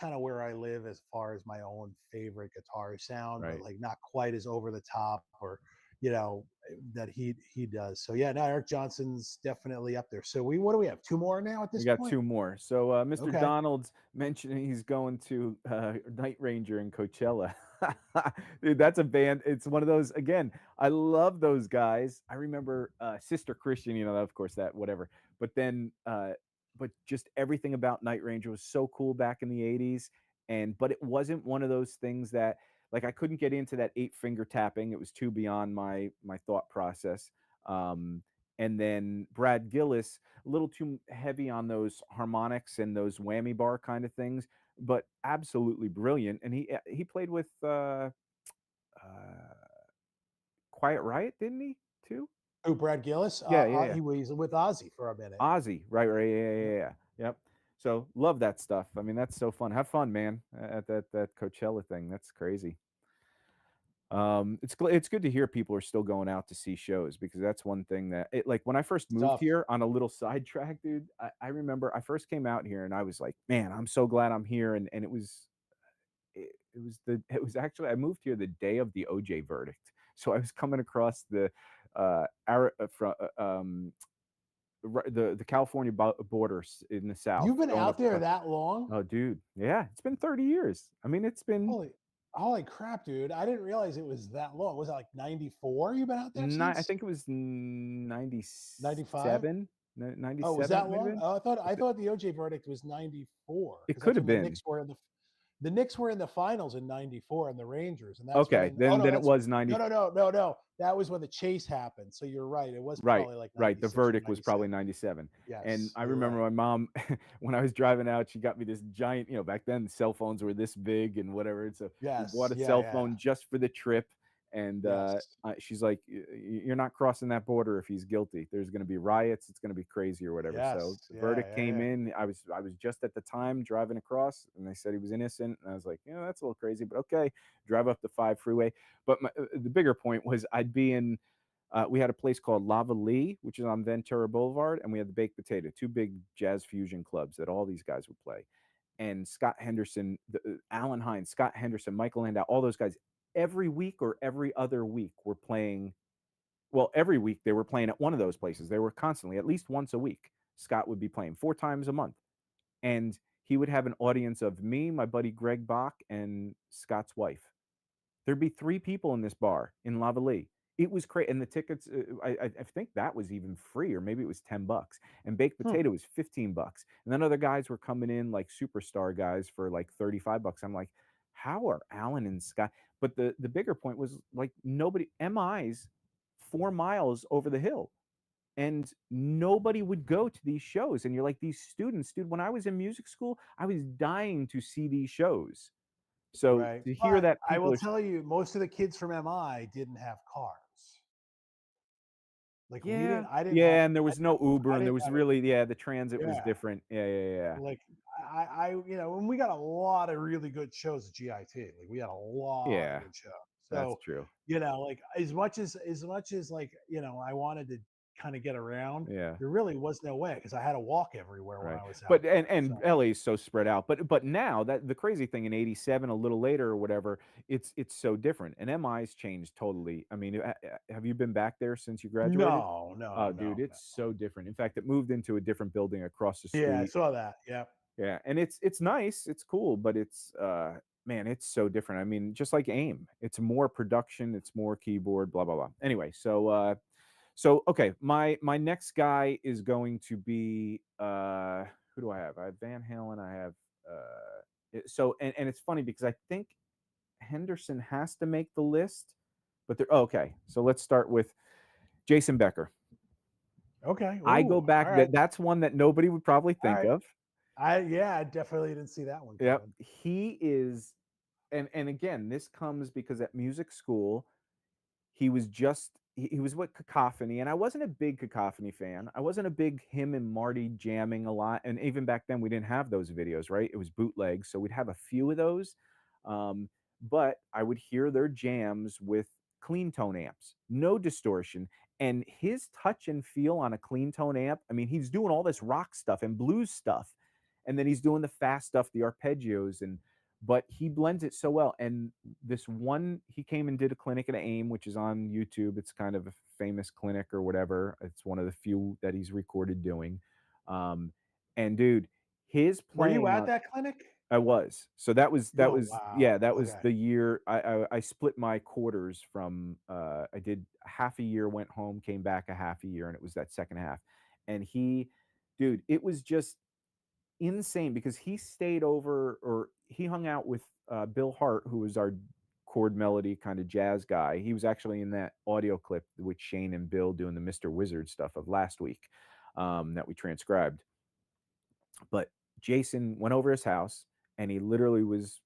kind of where I live as far as my own favorite guitar sound, but right. like not quite as over the top or you know that he does. So yeah, no, Eric Johnson's definitely up there. So what do we have? Two more now at We this got point? two more. So, Mr. Okay. Donald's mentioning he's going to Night Ranger in Coachella. Dude, that's a band. It's one of those. Again, I love those guys. I remember Sister Christian. Of course, that whatever. But then, but just everything about Night Ranger was so cool back in the '80s. But it wasn't one of those things that like I couldn't get into that eight finger tapping. It was too beyond my thought process. Um, and then Brad Gillis, a little too heavy on those harmonics and those whammy bar kind of things, but absolutely brilliant. And he played with Quiet Riot, didn't he? Too. Oh, Brad Gillis. Yeah, yeah, yeah. He was with Ozzy for a minute. Ozzy, right, right, yeah, yeah, Yep. yeah, yeah. Yep. So love that stuff. I mean, that's so fun. Have fun, man, at that Coachella thing. That's crazy. It's good to hear people are still going out to see shows because that's one thing that like when I first moved Stuff. here on a little sidetrack, dude. I remember I first came out here and I was like, man, I'm so glad I'm here. And it was actually I moved here the day of the OJ verdict, so I was coming across the from the California border in the south, You've been going out up. there that long? Oh, dude, yeah, it's been 30 years. I mean, it's been Holy holy crap, dude. I didn't realize it was that long. Was it like 94 you've been out there Ni I since? think it was 95? 97, ni Oh, was 97 it that might have long? been. Oh, I If it thought the OJ verdict was 94 it because could that's have when the been. Knicks were in the Knicks were in the finals in 94 and the Rangers, and that's Okay, when oh then no, it that's was no, 90. no, no, no, no. That was when the chase happened. So you're right. It was Right, probably like right, the 96 or verdict was 97. probably 97, and Yes, I you're remember right. my mom, when I was driving out, she got me this giant, back then cell phones were this big and whatever, and so we bought Yes. a Yeah, cell yeah. phone just for the trip, and, Yes. she's like, You're not crossing that border if he's guilty. There's gonna be riots, it's gonna be crazy or whatever." So, Yes. the Yeah, verdict yeah, came yeah. in, I was just at the time driving across, and they said he was innocent, and I was like, That's a little crazy, but okay." Drive up the 5 freeway, but the bigger point was I'd be in we had a place called Lava Lee, which is on Ventura Boulevard, and we had the Baked Potato, 2 big jazz fusion clubs that all these guys would play. And Scott Henderson, Alan Hines, Scott Henderson, Michael Landau, all those guys, every week or every other week were playing. Well, every week they were playing at one of those places. They were constantly, at least once a week. Scott would be playing 4 times a month, and he would have an audience of me, my buddy Greg Bach, and Scott's wife. There'd be 3 people in this bar in Lavalley. It was crazy, and the tickets, I think that was even free, or maybe it was $10, and baked Hmm. potato was $15, and then other guys were coming in, like superstar guys for, like, $35. I'm like, "How are Alan and Scott?" But the bigger point was, like, nobody MI's 4 miles over the hill, and nobody would go to these shows, and you're like, "These students" dude, when I was in music school, I was dying to see these shows. So, Right. to hear But that I people will are tell you, most of the kids from MI didn't have cars. Like we Yeah. didn't. I didn't have. Yeah, and there was no Uber, I and there didn't was have really yeah, the transit was Yeah. different. Yeah, yeah, yeah. Like and we got a lot of really good shows at GIT. Like we had a lot of Yeah, good shows. that's So, true. like as much as like, I wanted to kind of get around, Yeah. there really was no way because I had to walk everywhere when Right. I was out But there. So and LA is so spread out. But now that the crazy thing in '87, a little later or whatever, it's so different. And MI's changed totally. I mean, have you been back there since you graduated? no, Oh, no, dude, no, no. it's so different. In fact, it moved into a different building across the Yeah, I street. saw that. Yeah. Yeah, and it's nice, it's cool, but it's, man, it's so different. I mean, just like AIM, it's more production, it's more keyboard, blah, blah, blah. Anyway, so okay, my next guy is going to be, who do I have? I have Van Halen, I have, and it's funny because I think Henderson has to make the list, but okay, so let's start with Jason Becker. Okay. I Ooh, go back, all right. that's one that nobody would probably All think right. of. I definitely didn't see that one Yep, coming. he is, and again, this comes because at music school, he was with Cacophony, and I wasn't a big Cacophony fan. I wasn't a big him and Marty jamming a lot, and even back then, we didn't have those videos, right? It was bootlegs, so we'd have a few of those, but I would hear their jams with clean tone amps, no distortion, and his touch and feel on a clean tone amp, I mean, he's doing all this rock stuff and blues stuff, and then he's doing the fast stuff, the arpeggios, and but he blends it so well. And this one, he came and did a clinic at AIM, which is on YouTube. It's kind of a famous clinic or whatever. It's one of the few that he's recorded doing. Um, and dude, his Were you playing at on that clinic? I was. So that Oh, was yeah, wow. that was Okay. the year I split my quarters from I did half a year, went home, came back a half a year, and it was that second half. And dude, it was just insane because he stayed over or he hung out with Bill Hart, who was our chord melody kind of jazz guy. He was actually in that audio clip with Shane and Bill doing the Mr. Wizard stuff of last week, that we transcribed. But Jason went over his house and he literally was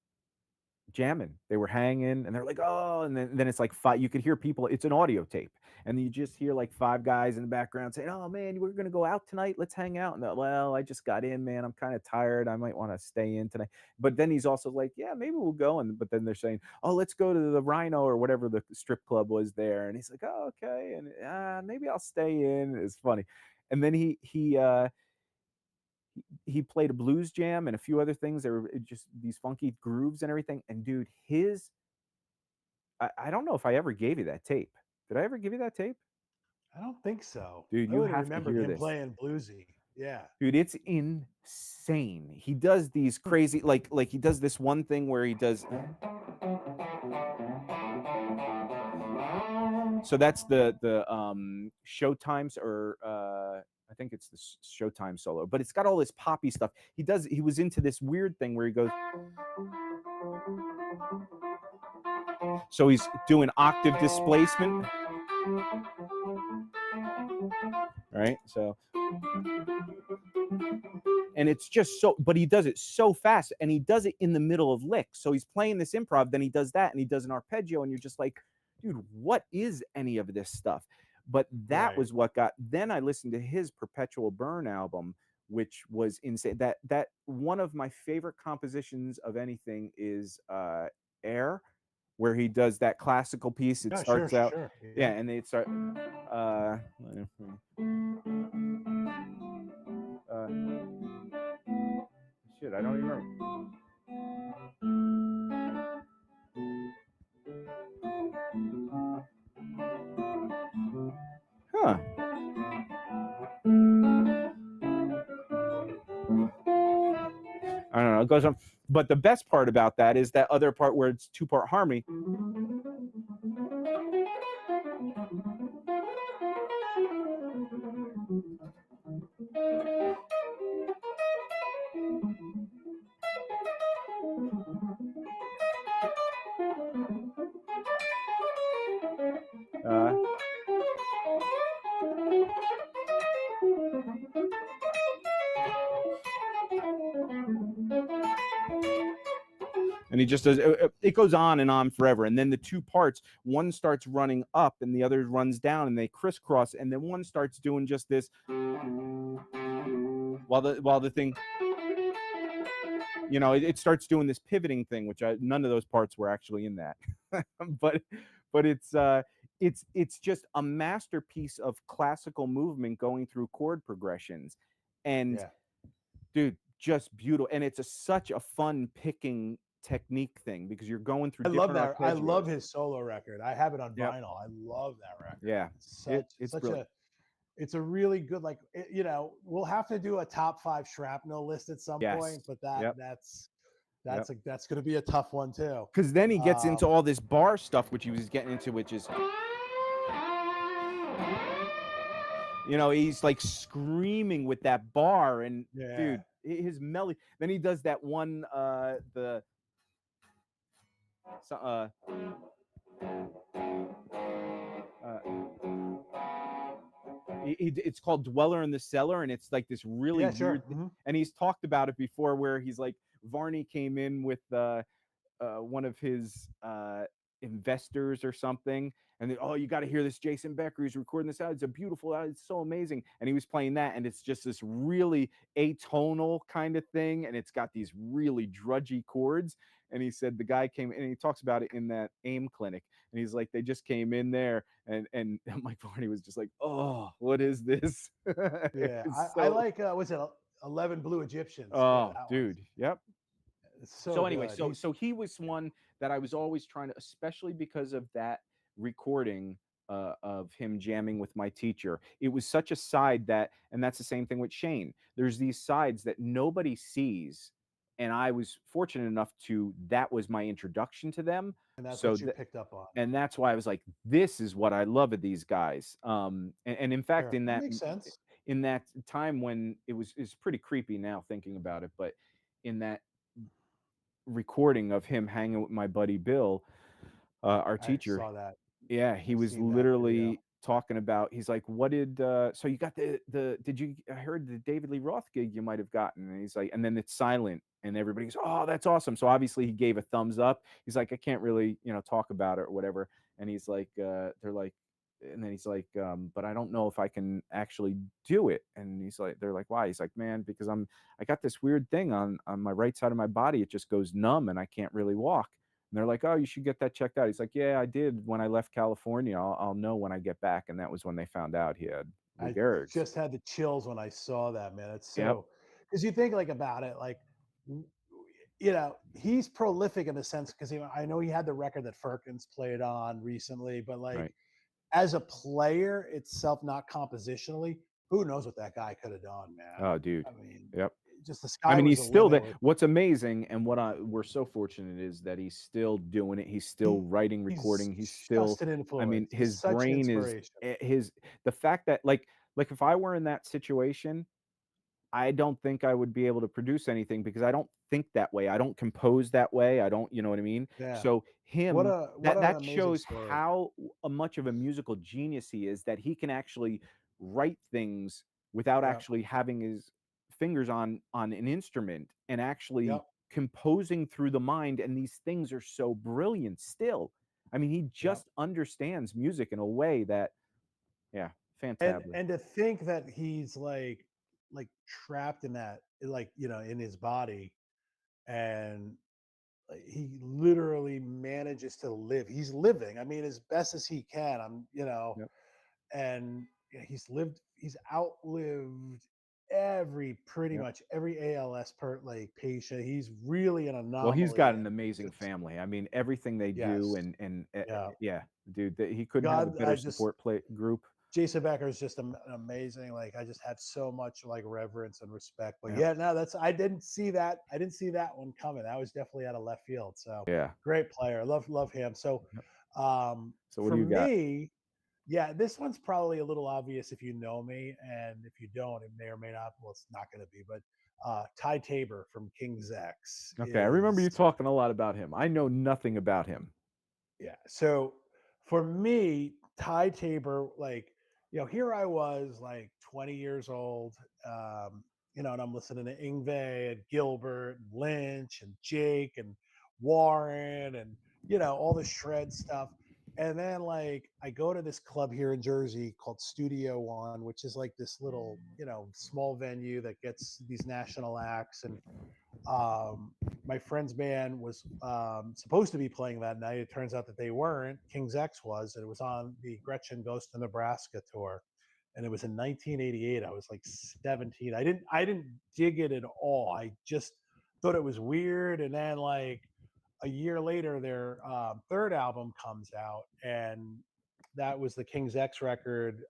jamming. They were hanging, and they're like, "Oh," and then it's like five. You could hear people. It's an audio tape, and you just hear like five guys in the background saying, "Oh man, we're gonna go out tonight. Let's hang out." And well, I just got in, man. I'm kind of tired. I might want to stay in tonight. But then he's also like, "Yeah, maybe we'll go." And but then they're saying, "Oh, let's go to the Rhino or whatever the strip club was there." And he's like, "Oh, okay." And maybe I'll stay in. It's funny. And then he played a blues jam and a few other things. There were just these funky grooves and everything. And dude, his I don't know if I ever gave you that tape. Did I ever give you that tape? I don't think so. Dude, I you would have have to remembered hear him this. playing bluesy. Yeah. Dude, it's insane. He does these Hmm. crazy like he does this one thing where he does so that's the Showtimes or I think it's the Showtime solo, but it's got all this poppy stuff. He was into this weird thing where he goes so he's doing octave displacement, right? So and it's just so but he does it so fast and he does it in the middle of licks. So he's playing this improv, then he does that and he does an arpeggio and you're just like, dude, what is any of this stuff? But that Right. was what got then I listened to his Perpetual Burn album, which was insane. That one of my favorite compositions of anything is Air, where he does that classical piece. It Yeah, sure, starts out, sure. yeah, Yeah. and they start uh uh shit, I don't even remember. Huh. I don't know. It goes on. But the best part about that is that other part where it's two-part harmony. Uh, and he just does it goes on and on forever. And then the two parts, one starts running up and the other runs down and they crisscross. And then one starts doing just this while the thing it starts doing this pivoting thing, which none of those parts were actually in that. but but it's just a masterpiece of classical movement going through chord progressions. And Yeah. dude, just beautiful. And it's such a fun picking technique thing because you're going through I love different that. I love arpeggios. his solo record. I have it on Yep. vinyl. I love that record. Yeah. It's such It's such brilliant. a it's a really good we'll have to do a top 5 shrapnel list at some Yes. point, but that Yep. that's Yep. that's going to be a tough one too. Because then he gets into Um all this bar stuff, which he was getting into, which is he's like screaming with that bar and yeah. dude, his melody. Then he does that one the so- it's called Dweller in the Cellar, and it's like this really Yeah, sure. weird and he's talked about it before where he's like Varney came in with one of his investors or something. And they, oh, you got to hear this Jason Becker. He's recording this out. It's a beautiful, it's so amazing. And he was playing that. And it's just this really atonal kind of thing. And it's got these really drudgy chords. And he said the guy came and he talks about it in that AIM clinic. And he's like, they just came in there and Mike Varney was just like, oh, what is this? Yeah. It's I so, like was it 11 Blue Egyptians? Yeah, oh, that one's dude. Yep. it's so So anyway, good. He's so he was one that I was always trying to, especially because of that recording of him jamming with my teacher. It was such a side that, and that's the same thing with Shane. There's these sides that nobody sees, and I was fortunate enough to that was my introduction to them. and that's So what you picked up on. and that's why I was like, this is what I love of these guys. And in fact, Sure. That makes sense. in that time when it's pretty creepy now thinking about it, but in that recording of him hanging with my buddy Bill, our I teacher. saw that. Yeah, he I've was seen that literally video. talking about, he's like, "What did so you got the did you I heard the David Lee Roth gig you might have gotten." And he's like, and then it's silent and everybody goes, "Oh, that's awesome." So obviously he gave a thumbs up. He's like, "I can't really, talk about it or whatever." And he's like, they're like, and then he's like, "But I don't know if I can actually do it." And he's like, they're like, "Why?" He's like, "Man, because I got this weird thing on my right side of my body. It just goes numb and I can't really walk." And they're like, "Oh, you should get that checked out." He's like, "Yeah, I did when I left California. I'll know when I get back." And that was when they found out he had Lou I Gehrig's. just had the chills when I saw that, man. It's Yep. so because you think like about it, like w- he's prolific in a sense because I know he had the record that Firkins played on recently, but like Right. as a player itself, not compositionally, who knows what that guy could have done, man. Oh, dude. I mean, Yep. just the I sky mean, was he's the still limit there. with What's amazing and we're so fortunate is that he's still doing it. He's still he, writing, he's recording. He's still, just an I mean, influence. He's his such an brain is inspiration. his the fact that like if I were in that situation, I don't think I would be able to produce anything because I don't think that way. I don't compose that way. I don't, you know what I mean? Yeah. So him, What that an that amazing shows story. how much of a musical genius he is, that he can actually write things without Yep. actually having his fingers on an instrument and actually Yep. composing through the mind. And these things are so brilliant still. I mean, he Yep. just understands music in a way that, yeah, fantabulous. And to think that he's like trapped in that, like, in his body, and he literally manages to live. He's living. I mean, as best as he can. Yep. And he's outlived pretty Yep. much every ALS patient. He's really an Well, he's got anomaly, an and amazing just family. I mean, everything they do, yes, and yeah. yeah, dude, he couldn't have a God, better support play group. Jason Becker is just amazing. Like I just have so much like reverence and respect. But Yep. yeah, no, that's I didn't see that. I didn't see that one coming. That was definitely out of left field. So Yeah. great player. Love him. So Yep. So what for do you got? me, yeah, this one's probably a little obvious if you know me, and if you don't, it may or may not. Well, it's not going to be, but Ty Tabor from King's X Okay, I remember is you talking a lot about him. I know nothing about him. yeah. So for me, Ty Tabor, like, here I was like 20 years old, and I'm listening to Ingve and Gilbert and Lynch and Jake and Warren and, all the shred stuff. And then like I go to this club here in Jersey called Studio One, which is like this little, small venue that gets these national acts. And um, my friend's band was supposed to be playing that night. It turns out that they weren't. King's X was. And it was on the Gretchen Goes to Nebraska tour, and it was in 1988. I was like 17. I didn't dig it at all. I just thought it was weird. And then like a year later, their third album comes out, and that was the King's X record,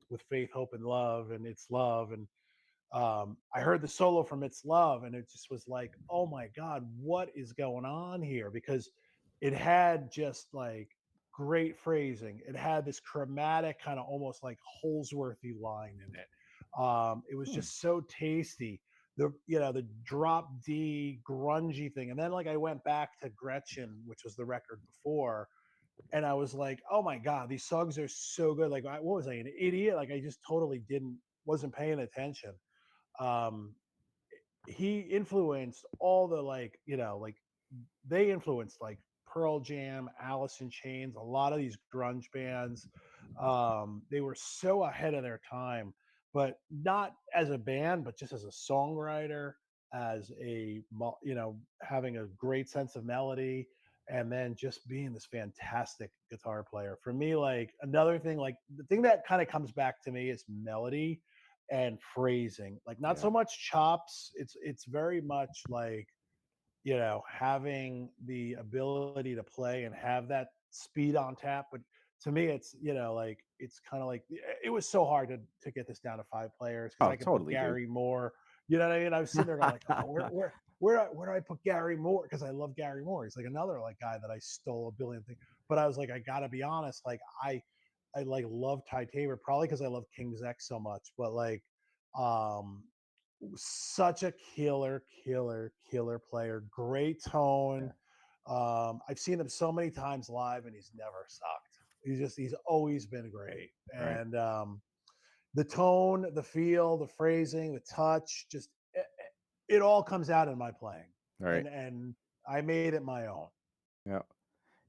with Faith, Hope, and Love, and It's Love. And I heard the solo from It's Love, and it just was like, oh my God, what is going on here? Because it had just like great phrasing. It had this chromatic kind of almost like Holsworthy line in it. It was Hmm. just so tasty. The drop D grungy thing. And then like I went back to Gretchen, which was the record before, and I was like, oh my God, these songs are so good. Like, what was I, an idiot? Like I just totally wasn't paying attention. um he influenced all the like they influenced like Pearl Jam, Alice in Chains, a lot of these grunge bands. They were so ahead of their time, but not as a band, but just as a songwriter, as having a great sense of melody, and then just being this fantastic guitar player. For me, like another thing, like the thing that kind of comes back to me is melody and phrasing. Like not Yeah. so much chops. It's very much like having the ability to play and have that speed on tap. But to me, it's like it's kind of like it was so hard to get this down to five players because Oh, I could put totally, dude. Gary Moore. You know what I mean? I was sitting there going like, oh, where do I put Gary Moore? Because I love Gary Moore. He's like another like guy that I stole a billion things. But I was like, I gotta be honest, like I like love Ty Tabor probably because I love King's X so much, but like um such a killer player. Great tone. Yeah. I've seen him so many times live, and he's never sucked. He's always been great. Right. And the tone, the feel, the phrasing, the touch, just it all comes out in my playing. Right. And I made it my own. Yeah.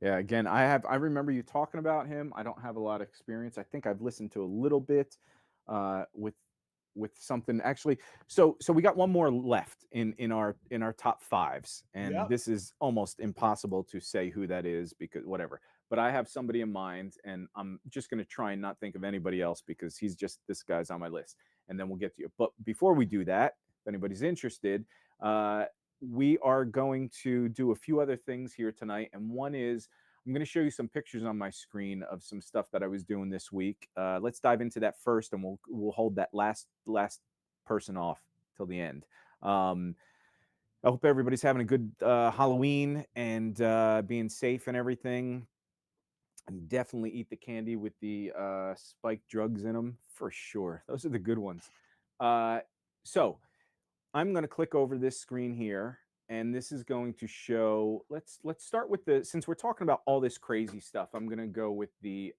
Yeah, again, I remember you talking about him. I don't have a lot of experience. I think I've listened to a little bit with something actually. So we got one more left in our top fives, and Yep. this is almost impossible to say who that is because whatever. But I have somebody in mind, and I'm just going to try and not think of anybody else because he's just this guy's on my list, and then we'll get to you. But before we do that, if anybody's interested, we are going to do a few other things here tonight, and one is I'm going to show you some pictures on my screen of some stuff that I was doing this week. Let's dive into that first, and we'll hold that last person off till the end. I hope everybody's having a good Halloween and being safe and everything. And definitely eat the candy with the spiked drugs in them for sure. Those are the good ones. So I'm going to click over this screen here, and this is going to show. Let's start with since we're talking about all this crazy stuff. I'm going to go with the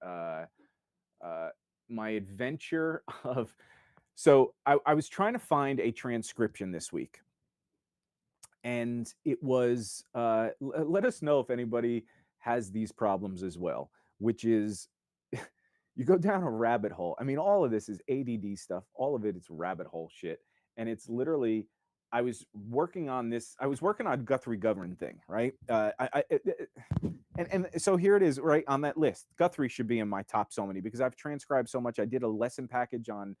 my adventure of. So I was trying to find a transcription this week, and it was. Let us know if anybody has these problems as well, which is. You go down a rabbit hole. I mean, all of this is ADD stuff. All of it is rabbit hole shit. And it's literally, I was working on this. I was working on Guthrie Govern thing, right? And so here it is, right on that list. Guthrie should be in my top so many because I've transcribed so much. I did a lesson package on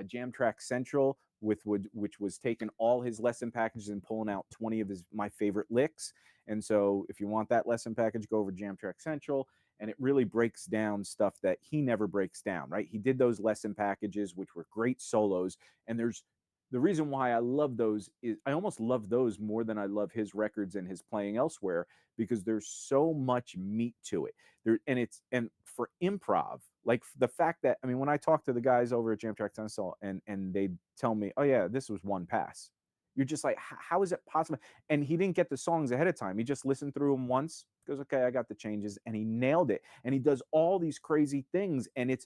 Jam Track Central which was taking all his lesson packages and pulling out 20 of my favorite licks. And so if you want that lesson package, go over Jam Track Central. And it really breaks down stuff that he never breaks down, right? He did those lesson packages, which were great solos. And there's the reason why I love those is I almost love those more than I love his records and his playing elsewhere because there's so much meat to it. And for improv, like the fact that I mean, when I talk to the guys over at Jam Track Central and they tell me, oh yeah, this was one pass. You're just like, how is it possible? And he didn't get the songs ahead of time. He just listened through them once, goes, okay, I got the changes, and he nailed it. And he does all these crazy things, and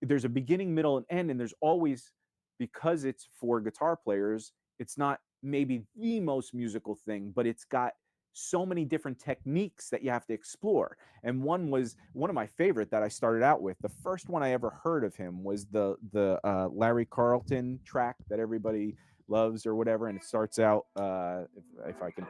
there's a beginning, middle, and end, and there's always, because it's for guitar players, it's not maybe the most musical thing, but it's got so many different techniques that you have to explore. And one was one of my favorite that I started out with. The first one I ever heard of him was the Larry Carlton track that everybody loves or whatever, and it starts out if I can.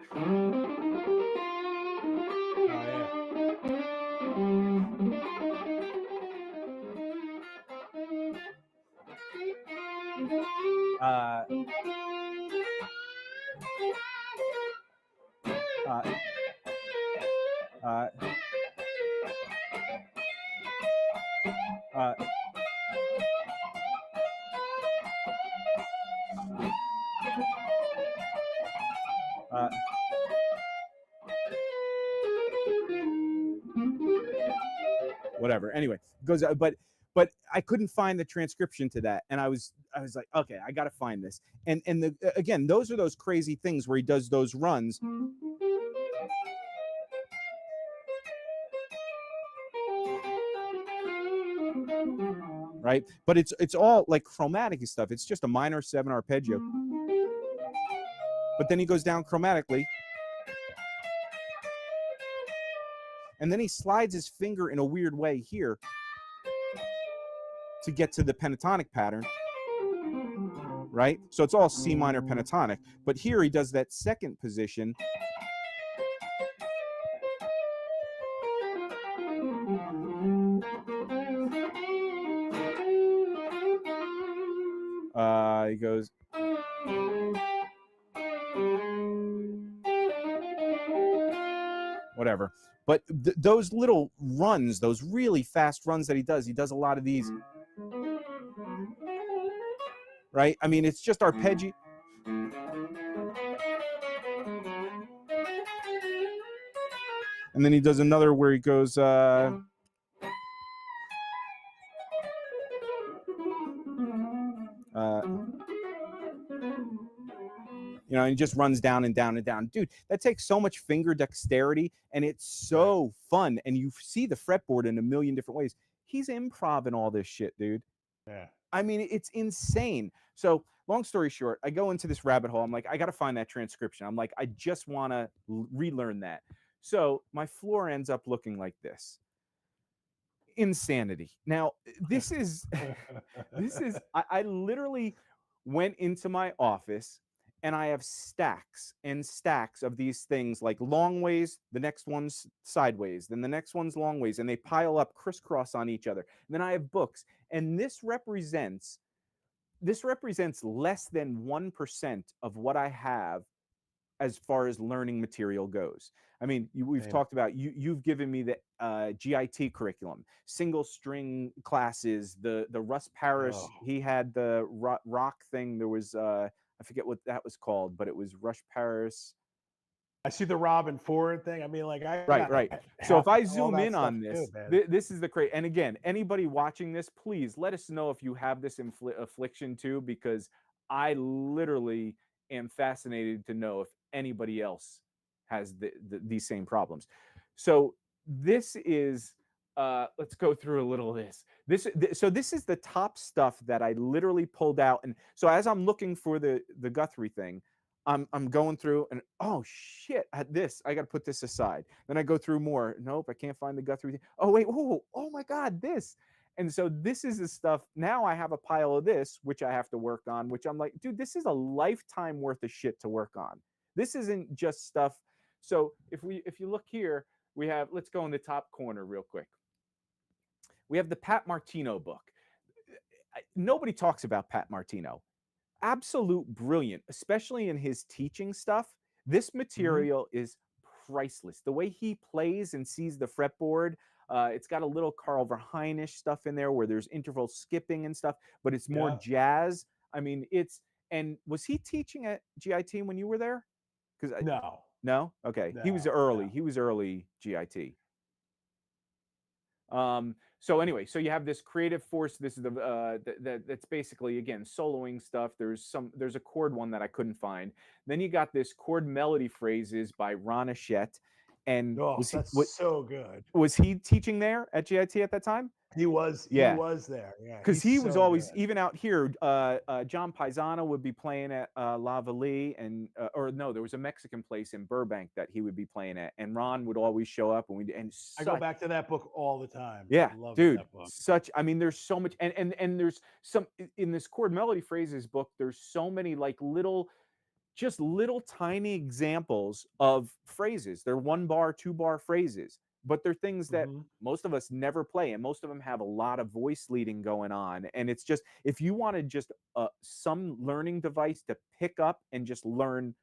Whatever. Anyway, goes but I couldn't find the transcription to that, and I was like, okay, I got to find this. And again, those are those crazy things where he does those runs. Right, but it's all like chromatic stuff. It's just a minor 7 arpeggio, but then he goes down chromatically, and then he slides his finger in a weird way here to get to the pentatonic pattern, right? So it's all C minor pentatonic, but here he does that second position. He goes, whatever. But those little runs, those really fast runs that he does a lot of these. Right? I mean, it's just arpeggio. And then he does another where he goes, you know, and it just runs down and down and down. Dude, that takes so much finger dexterity, and it's Right. so fun. And you see the fretboard in a million different ways. He's improv and all this shit, dude. Yeah. I mean, it's insane. So, long story short, I go into this rabbit hole. I'm like, I got to find that transcription. I'm like, I just want to relearn that. So, my floor ends up looking like this. Insanity. Now, this is I literally went into my office and I have stacks and stacks of these things, like long ways, the next one's sideways, then the next one's long ways, and they pile up crisscross on each other. And then I have books, and this represents less than 1% of what I have as far as learning material goes. I mean, we've Same. talked about, you've given me the GIT curriculum, single string classes, the Russ Oh, Parrish, he had the rock thing. There was I forget what that was called, but it was Rush Paris. I see the Robin Ford thing. I mean, like I Right, got right. So if half I all zoom that in stuff on too, this, man. this is the great. And again, anybody watching this, please let us know if you have this affliction too, because I literally am fascinated to know if anybody else has these same problems. So this is. Let's go through a little of this. So this is the top stuff that I literally pulled out, and so as I'm looking for the Guthrie thing, I'm going through and oh shit, I got to put this aside. Then I go through more. Nope, I can't find the Guthrie thing. Oh wait, oh my god, this. And so this is the stuff. Now I have a pile of this which I have to work on, which I'm like, dude, this is a lifetime worth of shit to work on. This isn't just stuff. So if you look here, we have, let's go in the top corner real quick. We have the Pat Martino book. Nobody talks about Pat Martino. Absolute brilliant, especially in his teaching stuff. This Hmm. material is priceless. The way he plays and sees the fretboard, it's got a little Carl Verheinish stuff in there where there's interval skipping and stuff, but it's more Yeah. jazz. I mean, and was he teaching at GIT when you were there? Because No. no, okay, he was No. early. No. He was early GIT. So anyway, so you have this creative force. This is that's basically, again, soloing stuff. There's a chord one that I couldn't find. Then you got this chord melody phrases by Ron Achette. And Oh, that's so good. was he teaching there at GIT at that time? He Yeah, was there. Yeah, because he's he was so always, good. even out here, John Paisano would be playing at La Valie, and or no, there was a Mexican place in Burbank that he would be playing at, and Ron would always show up, and I go such. back to that book all the time. Yeah, Love dude, that book. such, I mean, there's so much, and there's some in this chord melody phrases book. There's so many like just little tiny examples of phrases. They're 1 bar, 2 bar phrases, but they're things that Hmm. most of us never play, and most of them have a lot of voice leading going on. And it's just, if you wanted just some learning device to pick up and just learn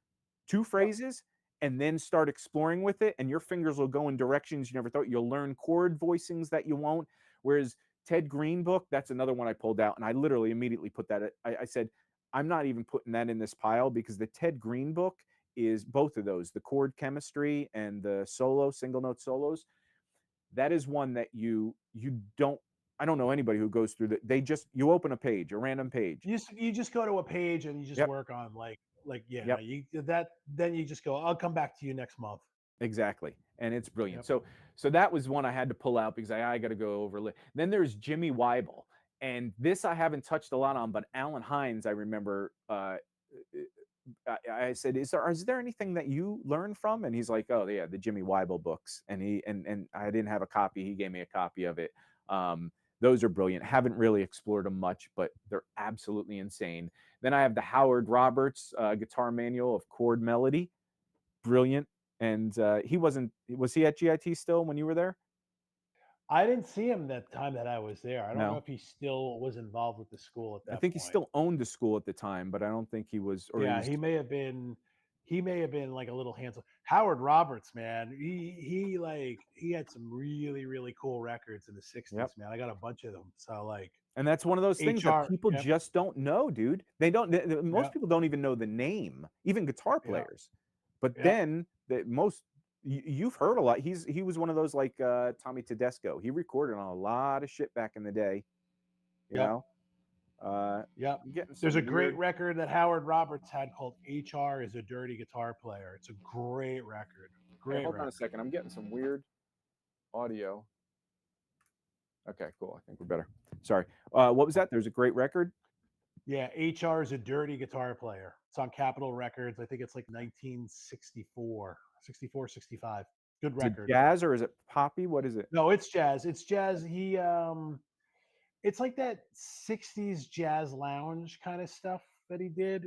2 phrases and then start exploring with it, and your fingers will go in directions you never thought. You'll learn chord voicings that you won't. Whereas Ted Green book, that's another one I pulled out, and I literally immediately put that. I said, I'm not even putting that in this pile, because the Ted Green book is both of those, the chord chemistry and the solo single note solos. That is one that you don't. I don't know anybody who goes through that. They just, you open a page, a random page. You just go to a page and you just Yep, work on yeah, yep. you that then you just go, I'll come back to you next month. Exactly. And it's brilliant. Yep. So that was one I had to pull out because I got to go over. Then there's Jimmy Weibel. And this I haven't touched a lot on, but Alan Hines, I remember, I said, is there anything that you learned from? And he's like, oh yeah, the Jimmy Weibel books. And and I didn't have a copy. He gave me a copy of it. Um, those are brilliant. Haven't really explored them much, but they're absolutely insane. Then I have the Howard Roberts guitar manual of chord melody. Brilliant. And was he at GIT still when you were there? I didn't see him that time that I was there. I don't know No, if he still was involved with the school at I that think he point. still owned the school at the time, but I don't think he was, or he Yeah, was. he may have been like a little handsome. Howard Roberts, man. He had some really, really cool records in the Yep. 60s, man. I got a bunch of them. So like And that's one of those things that HR, people yep, just don't know, dude. They don't. Most yep, people don't even know the name, even guitar yep, players. But yep, then you've heard a lot. He was one of those, like Tommy Tedesco. He recorded on a lot of shit back in the day, you yep. know. Yep. I'm getting There's a some great weird. record that Howard Roberts had called HR is a Dirty Guitar Player. It's a great record. Hey, Great hold on a record. second. I'm getting some weird audio. Okay, cool. I think we're better. Sorry. What was that? There's a great record. Yeah, HR is a Dirty Guitar Player. It's on Capitol Records. I think it's like 1964, 64, 65. Good Is it record. jazz or is it poppy? What is it? No, it's jazz. It's jazz. It's like that 60s jazz lounge kind of stuff that he did.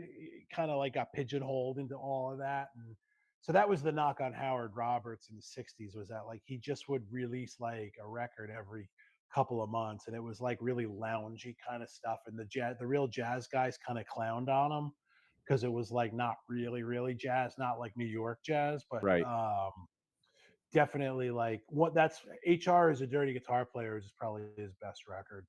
Kind of like got pigeonholed into all of that. And so that was the knock on Howard Roberts in the 60s was that like he just would release like a record every couple of months and it was like really loungy kind of stuff and the real jazz guys kind of clowned on him because it was like not really jazz, not like New York jazz, but Right. definitely like what that's HR is a Dirty Guitar Player is probably his best record.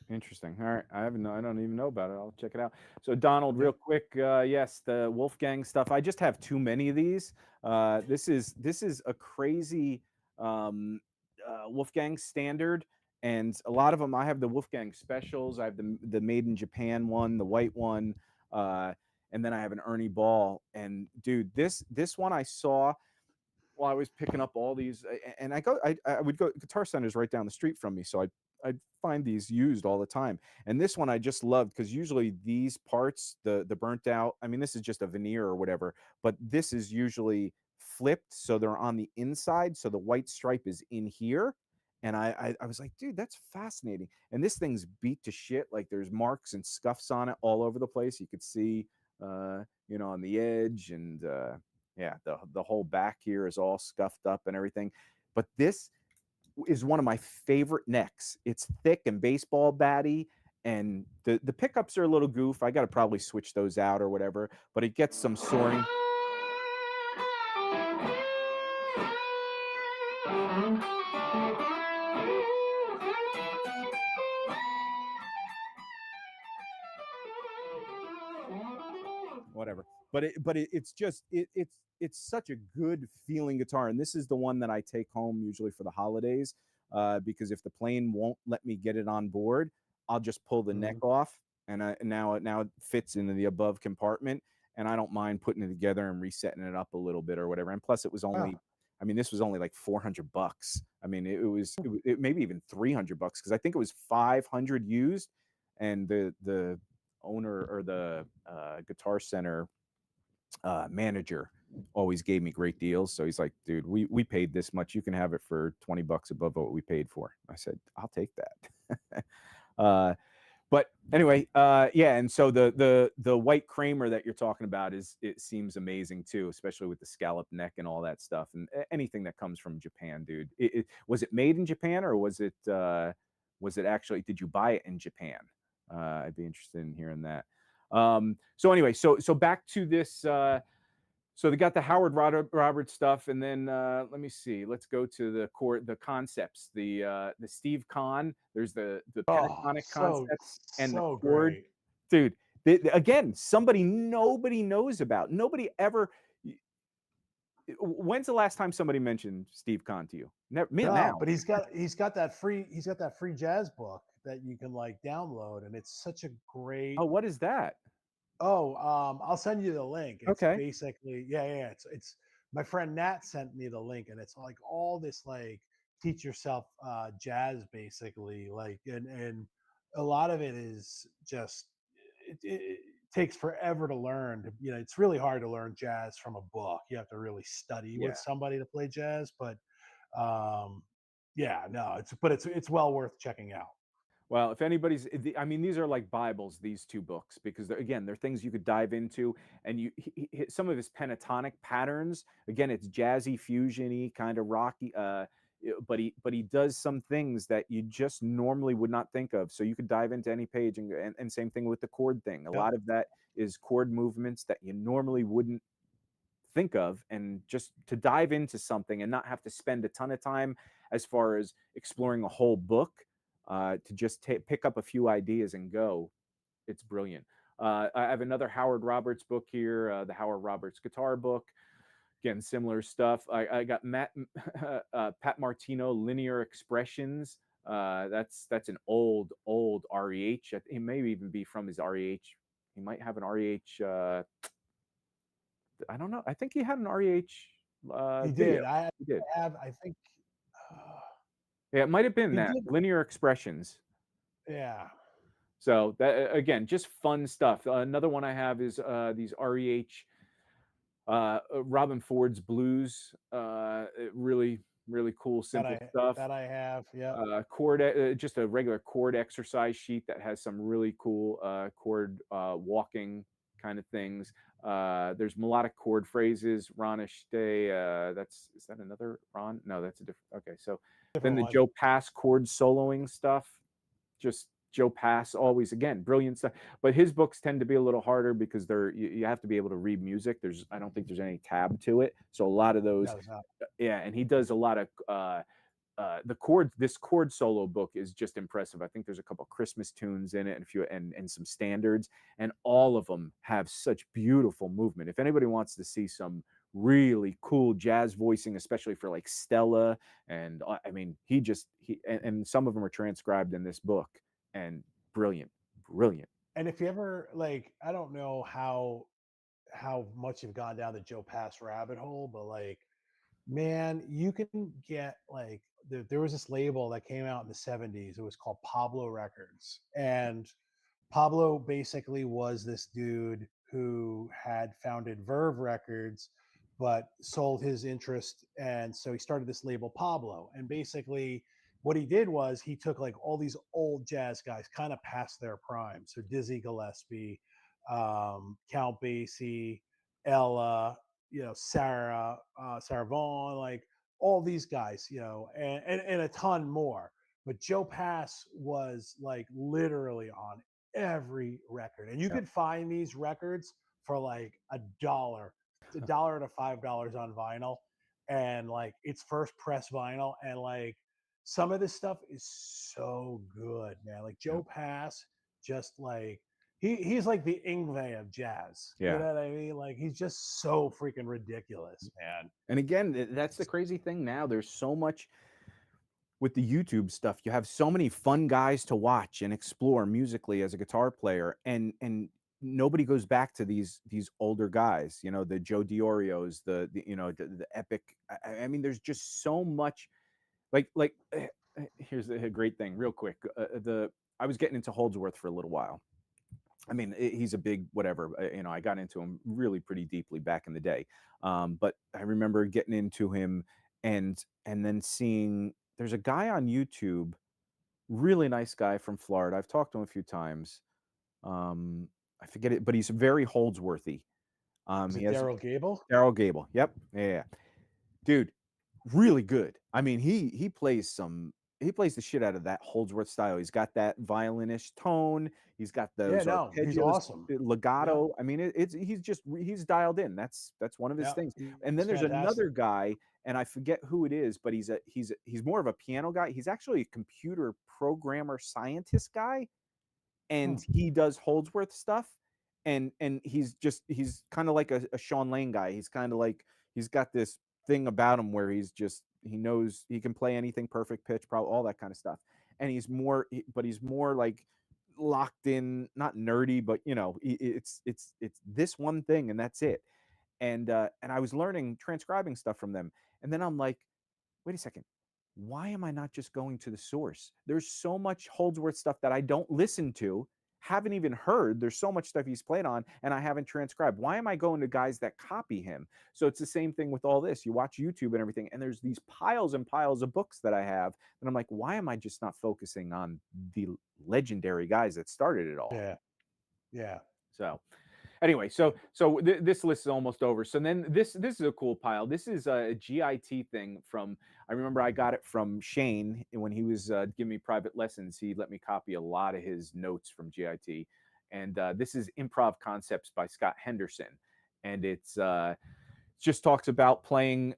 Interesting. All right. I don't even know about it. I'll check it out. So Donald, real Yep. quick, yes, the Wolfgang stuff. I just have too many of these. This is a crazy um, Wolfgang standard, and a lot of them. I have the Wolfgang specials. I have the Made in Japan one, the white one, uh, and then I have an Ernie Ball. And dude, this one I saw while I was picking up all these, and I would go. Guitar Center's right down the street from me, so I'd find these used all the time. And this one I just loved because usually these parts, the burnt out, I mean, this is just a veneer or whatever, but this is usually flipped, so they're on the inside, so the white stripe is in here. And I was like, dude, that's fascinating. And this thing's beat to shit. Like there's marks and scuffs on it all over the place. You could see, on the edge and. Yeah, the whole back here is all scuffed up and everything. But this is one of my favorite necks. It's thick and baseball batty, and the pickups are a little goof. I got to probably switch those out or whatever, but it gets some soaring. Whatever. But it's such a good feeling guitar, and this is the one that I take home usually for the holidays, because if the plane won't let me get it on board, I'll just pull the neck Mhm. off, and now it fits into the above compartment, and I don't mind putting it together and resetting it up a little bit or whatever. And plus, it was Oh, only, I mean, this was only like $400. I mean, it maybe even $300 because I think it was 500 used, and the owner or the Guitar Center manager always gave me great deals. So he's like, dude, we paid this much. You can have it for $20 above what we paid for. I said, I'll take that. uh, but anyway, yeah. And so the white Kramer that you're talking about it seems amazing too, especially with the scallop neck and all that stuff. And anything that comes from Japan, dude. Was it made in Japan or was it actually? Did you buy it in Japan? I'd be interested in hearing that. So anyway, so back to this. So they got the Howard Roberts stuff, and then let me see. Let's go to the concepts. The Steve Kahn. There's the oh, pentatonic concepts and the so chord, great. dude. Again, somebody nobody knows about. Nobody ever. When's the last time somebody mentioned Steve Kahn to you? Never. No, Now. but he's got that free jazz book that you can like download, and it's such a Oh, great. what is that? Oh, I'll send you the link. It's Okay. basically yeah. It's my friend Nat sent me the link, and it's like all this like teach yourself jazz basically like and a lot of it is just it takes forever to learn. It's really hard to learn jazz from a book. You have to really study with Yeah. somebody to play jazz, but um, yeah, no, it's well worth checking out. Well, if anybody's, I mean, these are like Bibles, these two books, because again, they're things you could dive into. And some of his pentatonic patterns, again, it's jazzy, fusiony, kind of rocky, but he does some things that you just normally would not think of. So you could dive into any page, and same thing with the chord thing. A Yep. lot of that is chord movements that you normally wouldn't think of, and just to dive into something and not have to spend a ton of time as far as exploring a whole book, to just pick up a few ideas and go. It's brilliant. I have another Howard Roberts book here, the Howard Roberts guitar book. Again, similar stuff. I got Pat Martino, Linear Expressions. That's an old REH. He may even be from his REH. He might have an REH. I don't know. I think he had an REH He video. did. I He did. have, I think, uh, Yeah, it might have been he that did. linear expressions. Yeah. So that again, just fun stuff. Another one I have is these REH Robin Ford's blues. Really, really cool, That simple I stuff. that I have. Yep. Just a regular chord exercise sheet that has some really cool chord walking kind of things. There's melodic chord phrases. That's is that another Ron? No, that's a different. Okay, so then Different the one. Joe Pass chord soloing stuff. Just Joe Pass, always again brilliant stuff. But his books tend to be a little harder because you have to be able to read music. I don't think there's any tab to it, so a lot of those, No, it's not. yeah. And he does a lot of the chord. This chord solo book is just impressive. I think there's a couple Christmas tunes in it and a few and some standards, and all of them have such beautiful movement. If anybody wants to see some really cool jazz voicing, especially for like Stella, and I mean, and some of them are transcribed in this book, and brilliant, brilliant. And if you ever like, I don't know how much you've gone down the Joe Pass rabbit hole, but like, man, you can get like there was this label that came out in the 70s. It was called Pablo Records. And Pablo basically was this dude who had founded Verve Records, but sold his interest. And so he started this label, Pablo. And basically, what he did was he took like all these old jazz guys, kind of past their prime. So Dizzy Gillespie, Count Basie, Ella, Sarah Vaughan, like all these guys, and a ton more. But Joe Pass was like literally on every record, and you Yeah, could find these records for like a dollar to $5 on vinyl, and like it's first press vinyl, and like some of this stuff is so good, man. Like yeah, Joe Pass, just like he's like the Ingve of jazz. You yeah. know what I mean? Like he's just so freaking ridiculous, man. And again, that's the crazy thing now. There's so much with the YouTube stuff. You have so many fun guys to watch and explore musically as a guitar player, and nobody goes back to these older guys. You know, the Joe Diorios, the epic. I mean, there's just so much. Here's a great thing, real quick. The I was getting into Holdsworth for a little while. I mean, he's a big whatever. I got into him really pretty deeply back in the day. But I remember getting into him and then seeing there's a guy on YouTube, really nice guy from Florida. I've talked to him a few times. I forget it, but he's very Holdsworthy. Is He it has Daryl Gable? Daryl Gable. Yep. Yeah, yeah. Dude, really good. I mean, he plays the shit out of that Holdsworth style. He's got that violinish tone. He's got Yeah, those no, he's arpeggios, awesome. Yeah, legato. I mean, he's dialed in. That's one of his yeah, things. And he's then there's another fantastic. guy, and I forget who it is, but he's more of a piano guy. He's actually a computer programmer scientist guy, Hmm. and he does Holdsworth stuff, and he's kind of like a Sean Lane guy. He's kind of like he's got this thing about him where he knows he can play anything, perfect pitch, probably all that kind of stuff. And but he's more like locked in, not nerdy, but it's this one thing and that's it. And I was learning transcribing stuff from them, and then I'm like, wait a second, why am I not just going to the source? There's so much Holdsworth stuff that I don't listen to, haven't even heard. There's so much stuff he's played on, and I haven't transcribed. Why am I going to guys that copy him? So it's the same thing with all this. You watch YouTube and everything, and there's these piles and piles of books that I have, and I'm like, why am I just not focusing on the legendary guys that started it all? Yeah, yeah. So anyway, this list is almost over. So then this is a cool pile. This is a GIT thing from. I remember I got it from Shane when he was giving me private lessons. He let me copy a lot of his notes from GIT, and this is Improv Concepts by Scott Henderson, and it's just talks about playing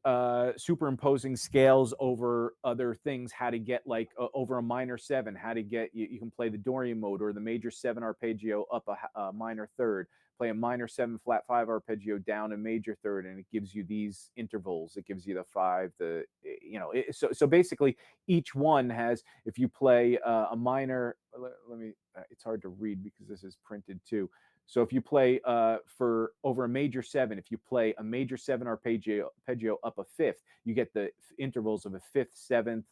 superimposing scales over other things, how to get like over a minor seven, how to get you can play the Dorian mode or the major seven arpeggio up a minor third, play a minor seven flat five arpeggio down a major third, and it gives you these intervals. It gives you the five, so basically each one has, if you play a minor, let me, it's hard to read because this is printed too. So if you play for over a major seven, if you play a major seven arpeggio up a fifth, you get the intervals of a fifth, seventh.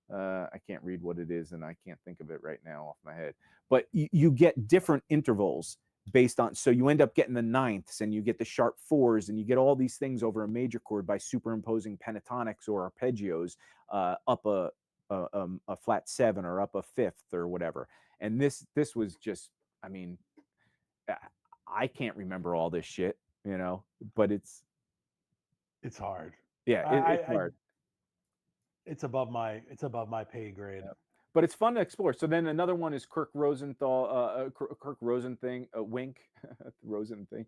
I can't read what it is, and I can't think of it right now off my head. But you get different intervals based on. So you end up getting the ninths, and you get the sharp fours, and you get all these things over a major chord by superimposing pentatonics or arpeggios up a flat seven or up a fifth or whatever. And this was just, I mean, I can't remember all this shit, but it's hard. yeah, it's hard. It's above my pay grade. Yeah. But it's fun to explore. So then another one is Kirk Rosenthal, Kirk Rosenthink, Wink, Rosenthink,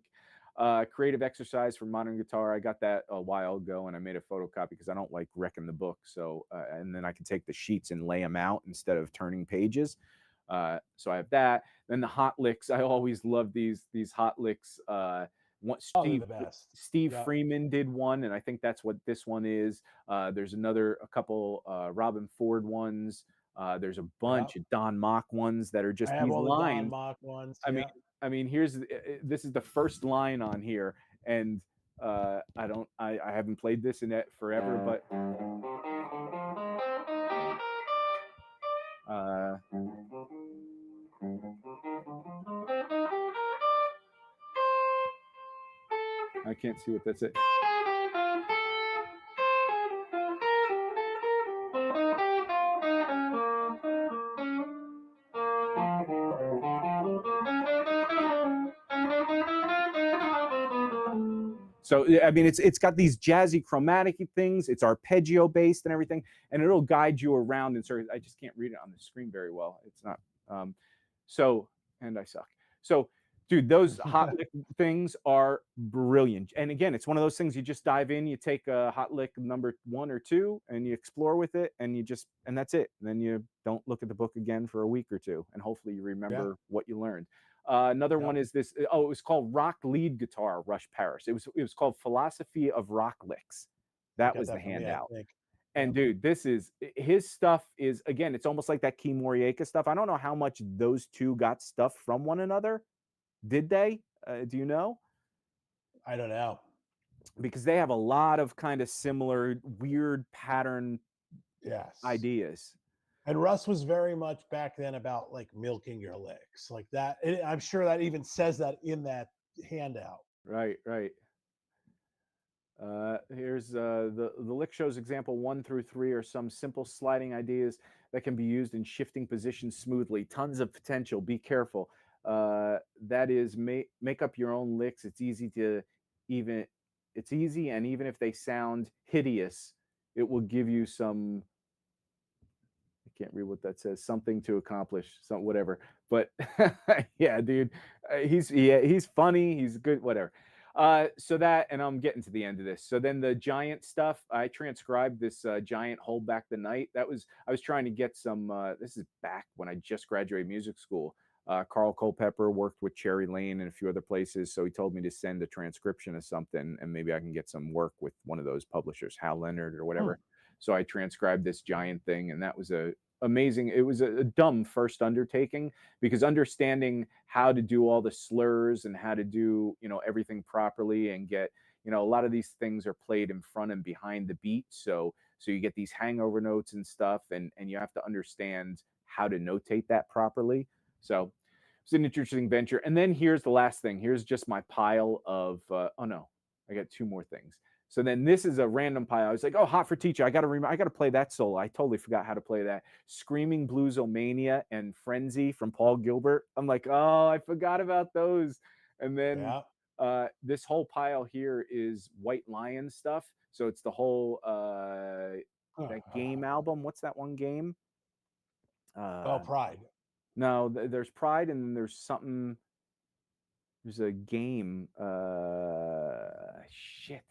creative exercise for modern guitar. I got that a while ago, and I made a photocopy because I don't like wrecking the book. So and then I can take the sheets and lay them out instead of turning pages. So I have that. Then the hot licks. I always love these hot licks. They're the best. Steve Yeah. Freeman did one, and I think that's what this one is. There's a couple Robin Ford ones. There's a bunch of Don Mock ones that are just I have these all the Don lines. Mock ones. I mean, Yeah. this is the first line on here, and I haven't played this in it forever, but I can't see what that's it. So I mean, it's got these jazzy chromatic things. It's arpeggio based and everything, and it'll guide you around. And sort of, I just can't read it on the screen very well. It's not. So, and I suck. So, dude, those hot lick things are brilliant. And again, it's one of those things you just dive in. You take a hot lick number 1 or 2, and you explore with it, and and that's it. And then you don't look at the book again for a week or two, and hopefully you remember what you learned. Another one is this. Oh, it was called Rock Lead Guitar, Rush Paris. It was called Philosophy of Rock Licks. You That got was the that from me, I handout. think. And dude, this is his stuff is, again, it's almost like that Key Moriaka stuff. I don't know how much those two got stuff from one another. Did they? Do you know? I don't know. Because they have a lot of kind of similar weird pattern ideas. And Russ was very much back then about like milking your licks like that. I'm sure that even says that in that handout. Right. Here's the lick shows example 1 through 3 are some simple sliding ideas that can be used in shifting positions smoothly. Tons of potential. Be careful. That is, make up your own licks. It's easy, and even if they sound hideous, it will give you some. I can't read what that says. Something to accomplish, some whatever. But yeah, dude, he's funny. He's good. Whatever. So that, and I'm getting to the end of this. So then the giant stuff, I transcribed this giant Hold Back the Night. I was trying to get some. This is back when I just graduated music school. Carl Culpepper worked with Cherry Lane and a few other places, so he told me to send a transcription of something, and maybe I can get some work with one of those publishers, Hal Leonard or whatever. So I transcribed this giant thing, and that was amazing. It was a dumb first undertaking because understanding how to do all the slurs and how to do everything properly and get a lot of these things are played in front and behind the beat, so you get these hangover notes and stuff, and you have to understand how to notate that properly. So it's an interesting venture. And then here's the last thing. Here's just my pile of oh no, I got 2 more things. So then this is a random pile. I was like, oh, Hot for Teacher. I got to play that solo. I totally forgot how to play that. Screaming Bluesomania and Frenzy from Paul Gilbert. I'm like, oh, I forgot about those. And then this whole pile here is White Lion stuff. So it's the whole that game album. What's that one game? Pride. No, there's Pride, and then there's something. There's a game. Shit.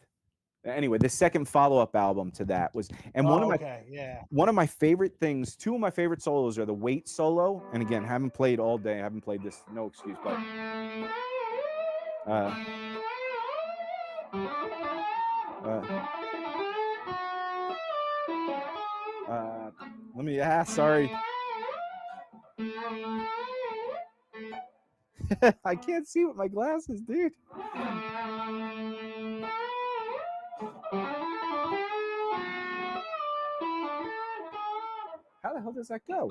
Anyway, the second follow-up album to that was, and Oh, okay, yeah. one of my favorite things, two of my favorite solos are the weight solo, and again, haven't played all day, I haven't played this, no excuse, but uh, uh, uh, let me, sorry. I can't see with my glasses, dude. How the hell does that go?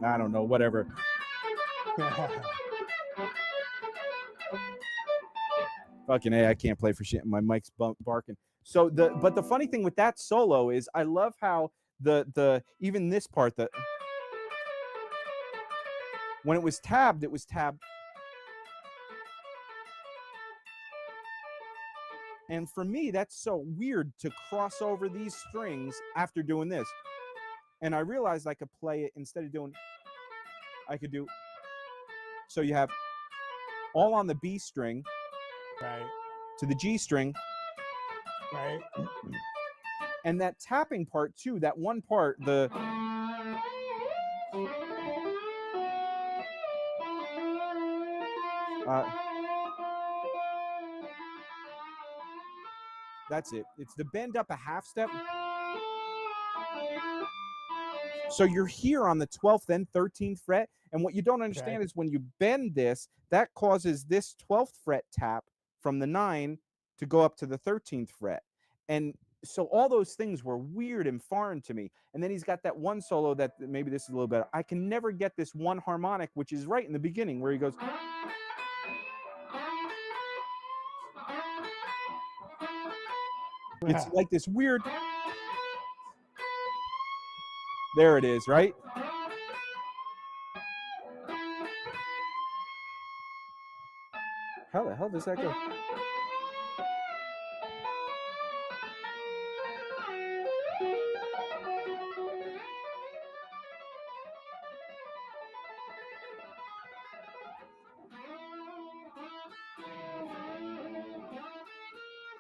I don't know, whatever. Fucking A, I can't play for shit. My mic's barking. So but the funny thing with that solo is I love how the even this part, that when it was tabbed, and for me that's so weird to cross over these strings after doing this. And I realized I could play it instead of doing, I could do, so you have all on the B string Right, to the G string, right. and that tapping part too, that one part, the that's it. It's the bend up a half step. So you're here on the 12th and 13th fret, and what you don't Okay, understand is when you bend this, that causes this 12th fret tap from the 9 to go up to the 13th fret. And so all those things were weird and foreign to me. And then he's got that one solo that maybe this is a little better. I can never get this one harmonic, which is right in the beginning where he goes. It's yeah. like this weird. There it is, right? How the hell does that go?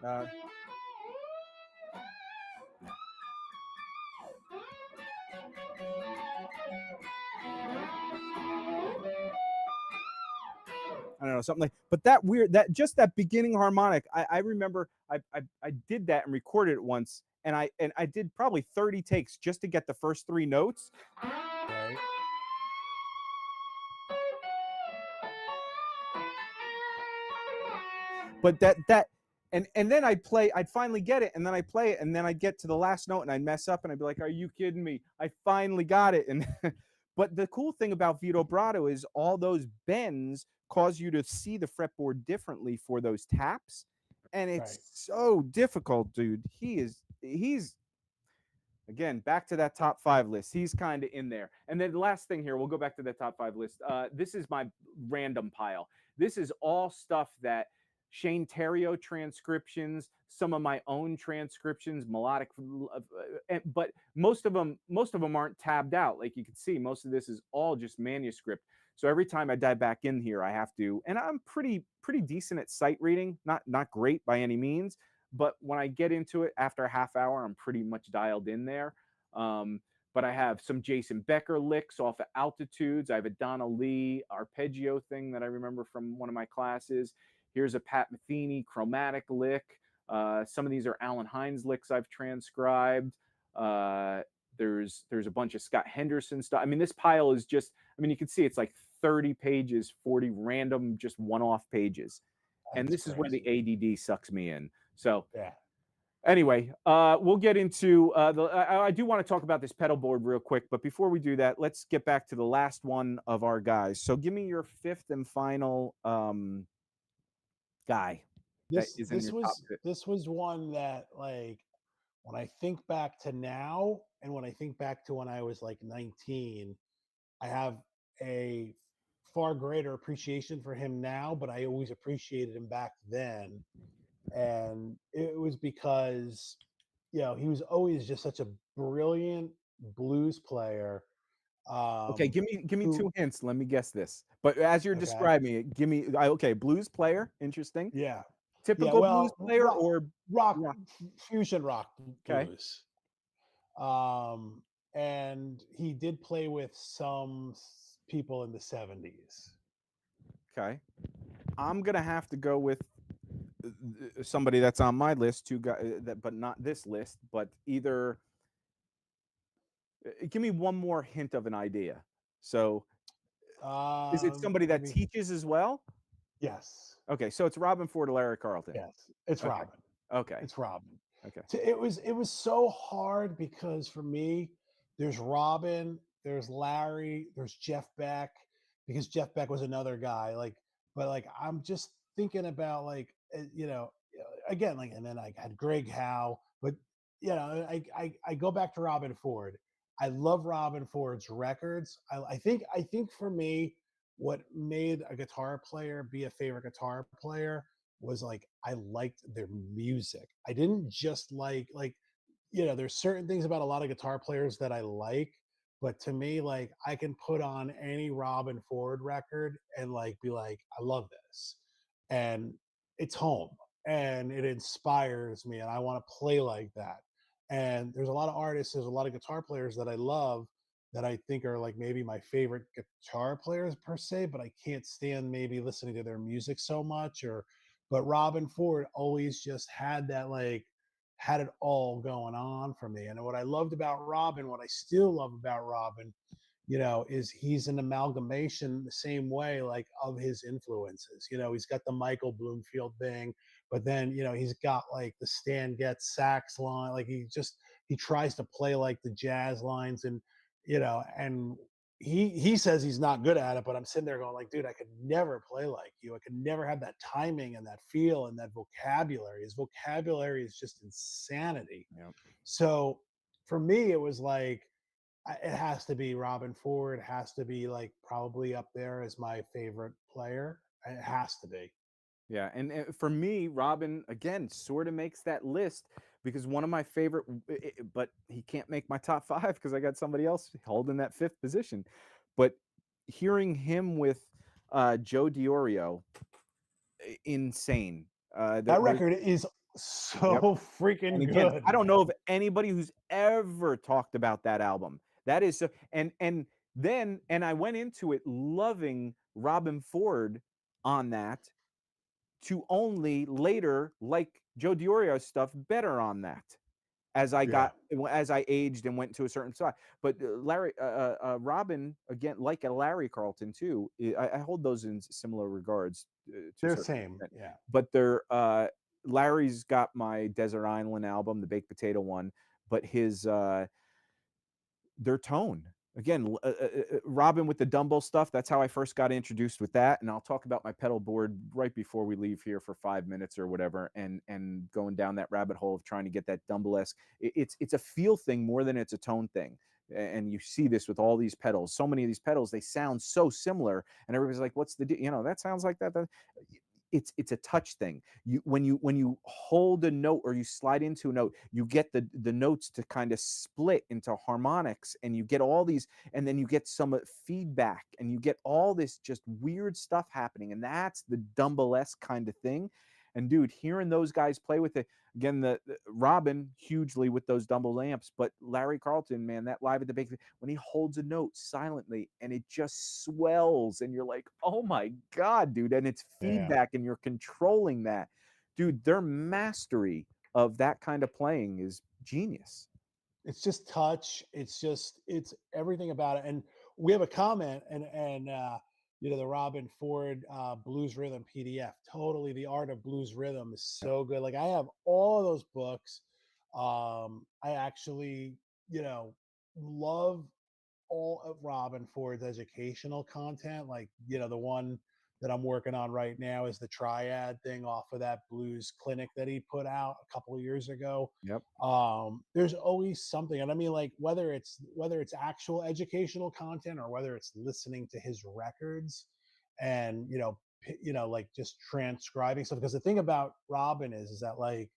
Uh, I don't know, something like, but that weird, that just that beginning harmonic, I remember I did that and recorded it once, and I did probably 30 takes just to get the first three notes. Right, But that and then I'd finally get it, and then I play it, and then I'd get to the last note and I'd mess up and I'd be like, are you kidding me? I finally got it. And but the cool thing about Vito Brato is all those bends cause you to see the fretboard differently for those taps. And right. it's so difficult, dude. He's again back to that top 5 list. He's kind of in there. And then the last thing here, we'll go back to the top 5 list. This is my random pile. This is all stuff that Shane Terrio transcriptions, some of my own transcriptions, melodic, but most of them aren't tabbed out. Like you can see, most of this is all just manuscript. So every time I dive back in here, I have to, and I'm pretty decent at sight reading, not great by any means, but when I get into it after a half hour, I'm pretty much dialed in there. Um, but I have some Jason Becker licks off of Altitudes. I have a Donna Lee arpeggio thing that I remember from one of my classes. Here's a Pat Metheny chromatic lick. Some of these are Alan Hines licks I've transcribed. There's a bunch of Scott Henderson stuff. I mean, this pile is just, I mean, you can see it's like 30 pages, 40 random, just one-off pages. And That's this is where the crazy. ADD sucks me in. So Yeah. anyway, we'll get into I do want to talk about this pedal board real quick, but before we do that, let's get back to the last one of our guys. So give me your fifth and final guy that This is in this your top was fifth. this was one that, like, when I think back to now and when I think back to when I was like 19, I have a far greater appreciation for him now, but I always appreciated him back then. And it was because, he was always just such a brilliant blues player. Okay, Um, give me who, 2 hints, let me guess this. But as you're okay, describing it, give me okay, blues player, interesting. yeah, yeah. Typical blues Well, player or rock, rock? fusion rock Okay, blues. Um, and he did play with some people in the '70s. okay. I'm gonna have to go with somebody that's on my list, 2 guy that but not this list, but either give me one more hint of an idea. So, is it somebody Let that me. teaches as well? Yes, Okay, so it's Robin Ford or Larry Carlton. yes, it's Okay, Robin. okay, It's Robin. okay. It was so hard because for me, there's Robin, there's Larry, there's Jeff Beck, because Jeff Beck was another guy. But like I'm just thinking about again, like, and then I had Greg Howe, but I go back to Robin Ford. I love Robin Ford's records. I think for me, what made a guitar player be a favorite guitar player was like I liked their music. I didn't just there's certain things about a lot of guitar players that I like, but to me, like I can put on any Robin Ford record and like be like, I love this. And it's home and it inspires me and I want to play like that. And there's a lot of artists, there's a lot of guitar players that I love that I think are like maybe my favorite guitar players per se, but I can't stand maybe listening to their music so much or but Robin Ford always just had that had it all going on for me. And what I loved about Robin, what I still love about Robin, is he's an amalgamation the same way, like of his influences. He's got the Michael Bloomfield thing, but then, he's got like the Stan Getz sax line. Like he tries to play like the jazz lines and he says he's not good at it, but I'm sitting there going like, dude, I could never play like you. I could never have that timing and that feel and that vocabulary. His vocabulary is just insanity. Yeah. So for me, it was like, it has to be Robin Ford. It has to be like probably up there as my favorite player. It has to be. Yeah, and for me, Robin again sort of makes that list because one of my favorite, but he can't make my top 5 because I got somebody else holding that 5th position. But hearing him with Joe Diorio, insane. That There's record is yep. so And freaking again, good, I don't know of man. anybody who's ever talked about that album. That is so, and I went into it loving Robin Ford on that to only later like Joe Diorio's stuff better on that Yeah, as I aged and went to a certain side. But Robin again, like a Larry Carlton too. I hold those in similar regards to a they're certain same. extent. Yeah, But they're Larry's got my Desert Island album, the Baked Potato one, but his their tone. Again, Robin with the Dumbo stuff. That's how I first got introduced with that, and I'll talk about my pedal board right before we leave here for 5 minutes or whatever, and going down that rabbit hole of trying to get that Dumbo esque. It's a feel thing more than it's a tone thing, and you see this with all these pedals. So many of these pedals they sound so similar, and everybody's like, "What's the that sounds like that." It's a touch thing. When you hold a note or you slide into a note, you get the notes to kind of split into harmonics, and you get all these, and then you get some feedback, and you get all this just weird stuff happening, and that's the Dumble-esque kind of thing. And dude, hearing those guys play with it again, the Robin hugely with those Dumble amps, but Larry Carlton, man, that live at the big when he holds a note silently and it just swells, and you're like, oh my god, dude, and it's yeah. feedback, and you're controlling that, dude. Their mastery of that kind of playing is genius. It's just touch. It's everything about it. And we have a comment the Robin Ford Blues Rhythm PDF. Totally, the art of blues rhythm is Yep. so good. Like I have all of those books. I actually, love all of Robin Ford's educational content. Like, the one that I'm working on right now is the triad thing off of that blues clinic that he put out a couple of years ago. Yep. There's always something. And I mean, like whether it's actual educational content or whether it's listening to his records, and like just transcribing stuff. Because the thing about Robin is that like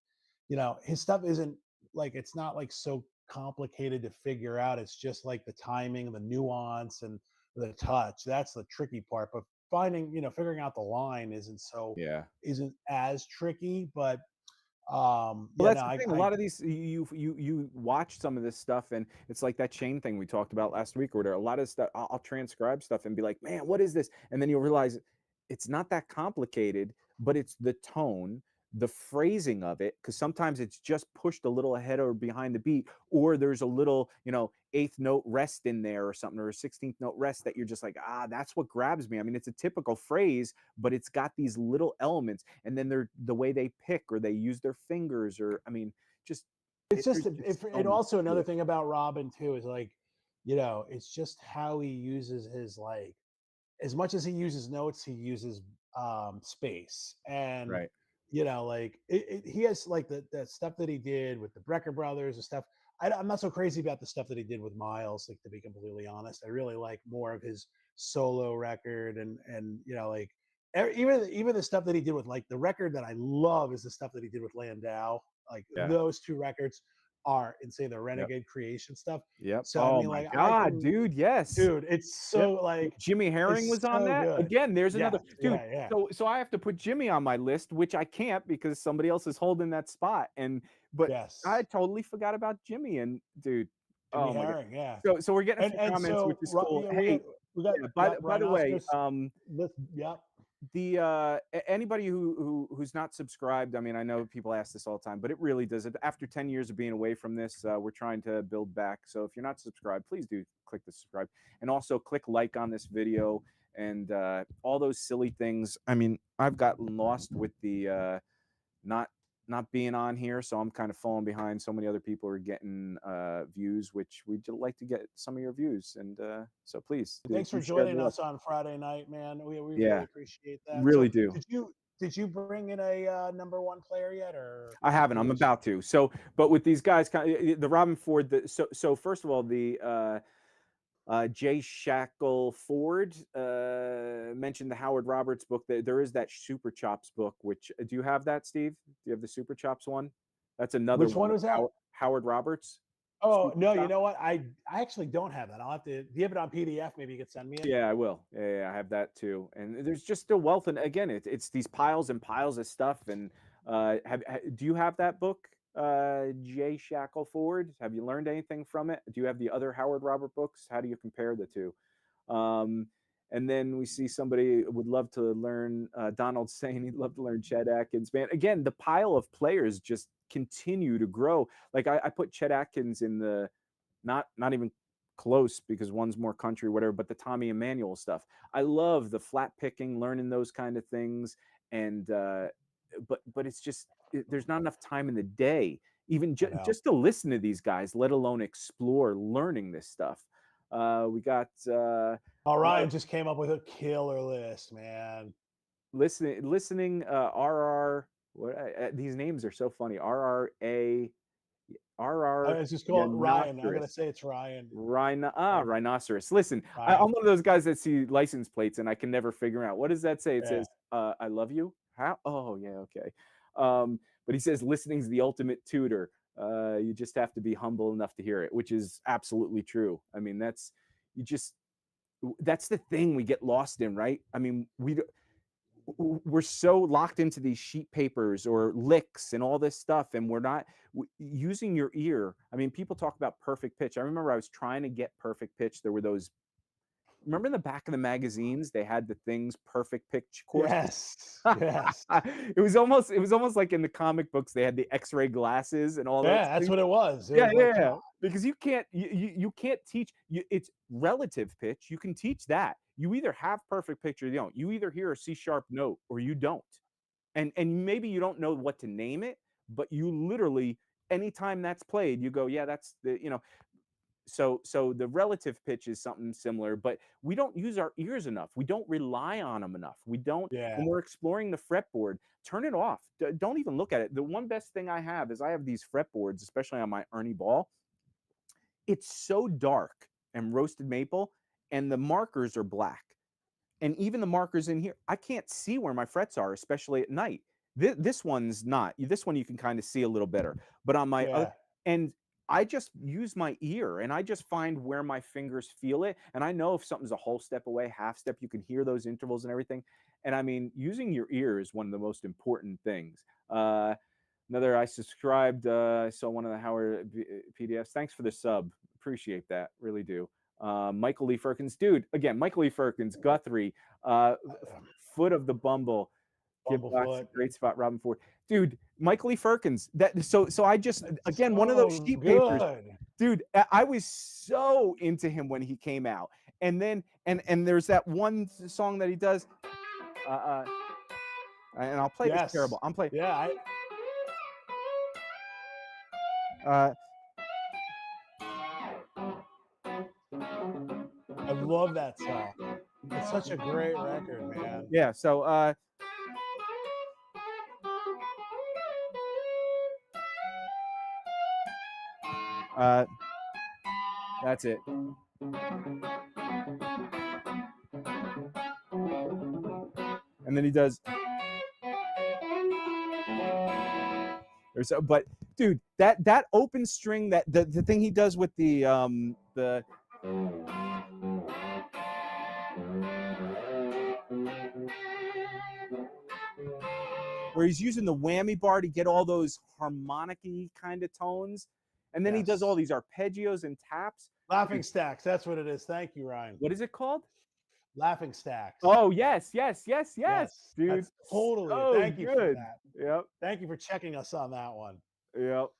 his stuff isn't like, it's not like so complicated to figure out. It's just like the timing, the nuance, and the touch. That's the tricky part. But finding, figuring out the line Yeah. isn't as tricky. But Well, yeah, that's no, the thing. A I lot of these, you watch some of this stuff, and it's like that chain thing we talked about last week, or whatever. A lot of stuff, I'll transcribe stuff and be like, "Man, what is this?" And then you'll realize it's not that complicated, but it's the tone, the phrasing of it, because sometimes it's just pushed a little ahead or behind the beat, or there's a little, eighth note rest in there or something, or a 16th note rest that you're just like, that's what grabs me. I mean, it's a typical phrase, but it's got these little elements, and then they're the way they pick or they use their fingers, or I mean, just it's just there's just so and much also to another it. thing about Robin too is like, it's just how he uses his, like, as much as he uses notes, he uses space. And Right. like he has like the stuff that he did with the Brecker brothers and stuff. I'm not so crazy about the stuff that he did with Miles, like, to be completely honest. I really like more of his solo record. And like, even the stuff that he did with, like, the record that I love is the stuff that he did with Landau. Like, Yeah. those two records are insane, the Yep. Renegade Creation stuff. Yep. So I Oh mean, my like, I god, can, dude, yes. dude, it's Yep. so like, Jimmy Herring it's was on so that. good. Again, there's Yes, another dude. yeah. So I have to put Jimmy on my list, which I can't because somebody else is holding that spot. And but I Yes. totally forgot about Jimmy. And dude, Jimmy oh my god. Herring, yeah. So we're getting a few And comments, which so is cool. yeah, Hey, we got yeah, yep, by the way, rhinoceros. Yep. the anybody who's not subscribed, I mean, I know people ask this all the time, but it really does. After 10 years of being away from this, we're trying to build back. So if you're not subscribed, please do click the subscribe, and also click like on this video, and all those silly things. I mean, I've gotten lost with the not not being on here, so I'm kind of falling behind. So many other people are getting views, which we'd like to get some of your views, and so please Thanks do for share the joining love. us on Friday night, man. We really Yeah, appreciate that. really So do. did you bring in a number one player yet, or I haven't. you I'm were just about to. So, but with these guys, the Robin Ford. So first of all, the Jay Shackle Ford mentioned the Howard Roberts book. There is that Super Chops book. Which do you have that, Steve? Do you have the Super Chops one? That's another which one one of was that? Howard Roberts. Oh Super no, you Chops. know what? I actually don't have that. I'll have to. Do you have it on PDF? Maybe you could send me it. Yeah, I will. Yeah, I have that too. And there's just a wealth, and again, it's these piles and piles of stuff. And do you have that book, Jay Shackleford? Have you learned anything from it? Do you have the other Howard Robert books? How do you compare the two? Um, and then we see somebody would love to learn. Donald saying he'd love to learn Chet Atkins. Man, again, the pile of players just continue to grow. Like I put Chet Atkins in the not even close because one's more country, whatever, but the Tommy Emmanuel stuff. I love the flat picking, learning those kind of things. And but it's just there's not enough time in the day, even I know. just to listen to these guys, let alone explore learning this stuff. We got Oh, Ryan just came up with a killer list, man. listening RR. What these names are so funny. RR It's just called Ryan. I'm gonna Rhinoceros. say it's Ryan. Rhinoceros. Listen, I'm Ryan. one of those guys that see license plates and I can never figure out what does that say. It Yeah. says, "I love you." How? Oh, yeah, okay. But he says, "Listening's the ultimate tutor." You just have to be humble enough to hear it, which is absolutely true. I mean, you just that's the thing we get lost in, right? I mean, we're so locked into these sheet papers or licks and all this stuff, and we're not using your ear. I mean, people talk about perfect pitch. I remember I was trying to get perfect pitch. There were those, remember in the back of the magazines they had the things perfect pitch courses. Yes. Yes. It was almost like in the comic books they had the x-ray glasses and all those Yeah, that's things. what it was. It Yeah, was yeah, like, yeah. Because you can't teach it's relative pitch. You can teach that. You either have perfect pitch or you don't. You either hear a C sharp note or you don't. And maybe you don't know what to name it, but you literally anytime that's played, you go, yeah, that's so the relative pitch is something similar, but we don't use our ears enough. We don't rely on them enough. We don't yeah, when we're exploring the fretboard, turn it off. Don't even look at it. The one best thing I have is I have these fretboards, especially on my Ernie Ball. It's so dark and roasted maple, and the markers are black. and even the markers in here, I can't see where my frets are, especially at night. This one's not. This one you can kind of see a little better, but on my other, Yeah. and I just use my ear and I just find where my fingers feel it. And I know if something's a whole step away, half step, you can hear those intervals and everything. And I mean, using your ear is one of the most important things. Another, I subscribed, I saw one of the Howard PDFs. Thanks for the sub. Appreciate that. Really do. Michael Lee Firkins, dude, again, Michael Lee Firkins, Guthrie, Foot of the Bumble, Gibbox, Bumblefoot. great spot, Robin Ford. Dude, Michael Lee Firkins. So I just, again, one of those So sheet papers. good. Dude, I was so into him when he came out. And then and there's that one song that he does, and I'll play this Yes. terrible. I'm playing Yeah. uh I love that song. It's such a great record, man. yeah, so that's it. And then he does but dude, that open string, that the thing he does with the where he's using the whammy bar to get all those harmonic-y kind of tones, and then he does all Yes. these arpeggios and taps. Laughing Stacks. That's what it is. Thank you, Ryan. What is it called? Laughing Stacks. Oh, yes, Yes. dude. That's totally. So Thank you for good. that. Yep. Thank you for checking us on that one. Yep.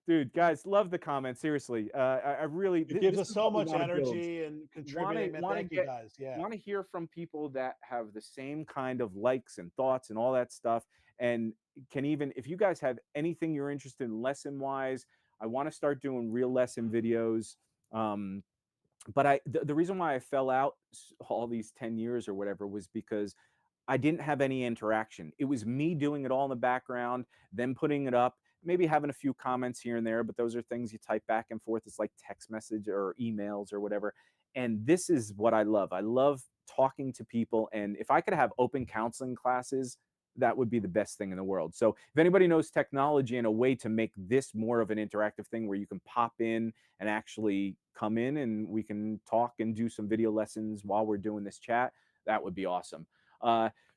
Dude, guys, love the comments. Seriously, I really It gives this us is so what we much want to build. energy and Want to contributing, man. want to Thank you get guys. Yeah. want to hear from people that have the same kind of likes and thoughts and all that stuff, and can even, if you guys have anything you're interested in lesson wise, I want to start doing real lesson videos. But the reason why I fell out all these 10 years or whatever was because I didn't have any interaction. It was me doing it all in the background, then putting it up, maybe having a few comments here and there, but those are things you type back and forth. It's like text message or emails or whatever. And this is what I love. I love talking to people. And if I could have open counseling classes, that would be the best thing in the world. So if anybody knows technology and a way to make this more of an interactive thing where you can pop in and actually come in and we can talk and do some video lessons while we're doing this chat, that would be awesome.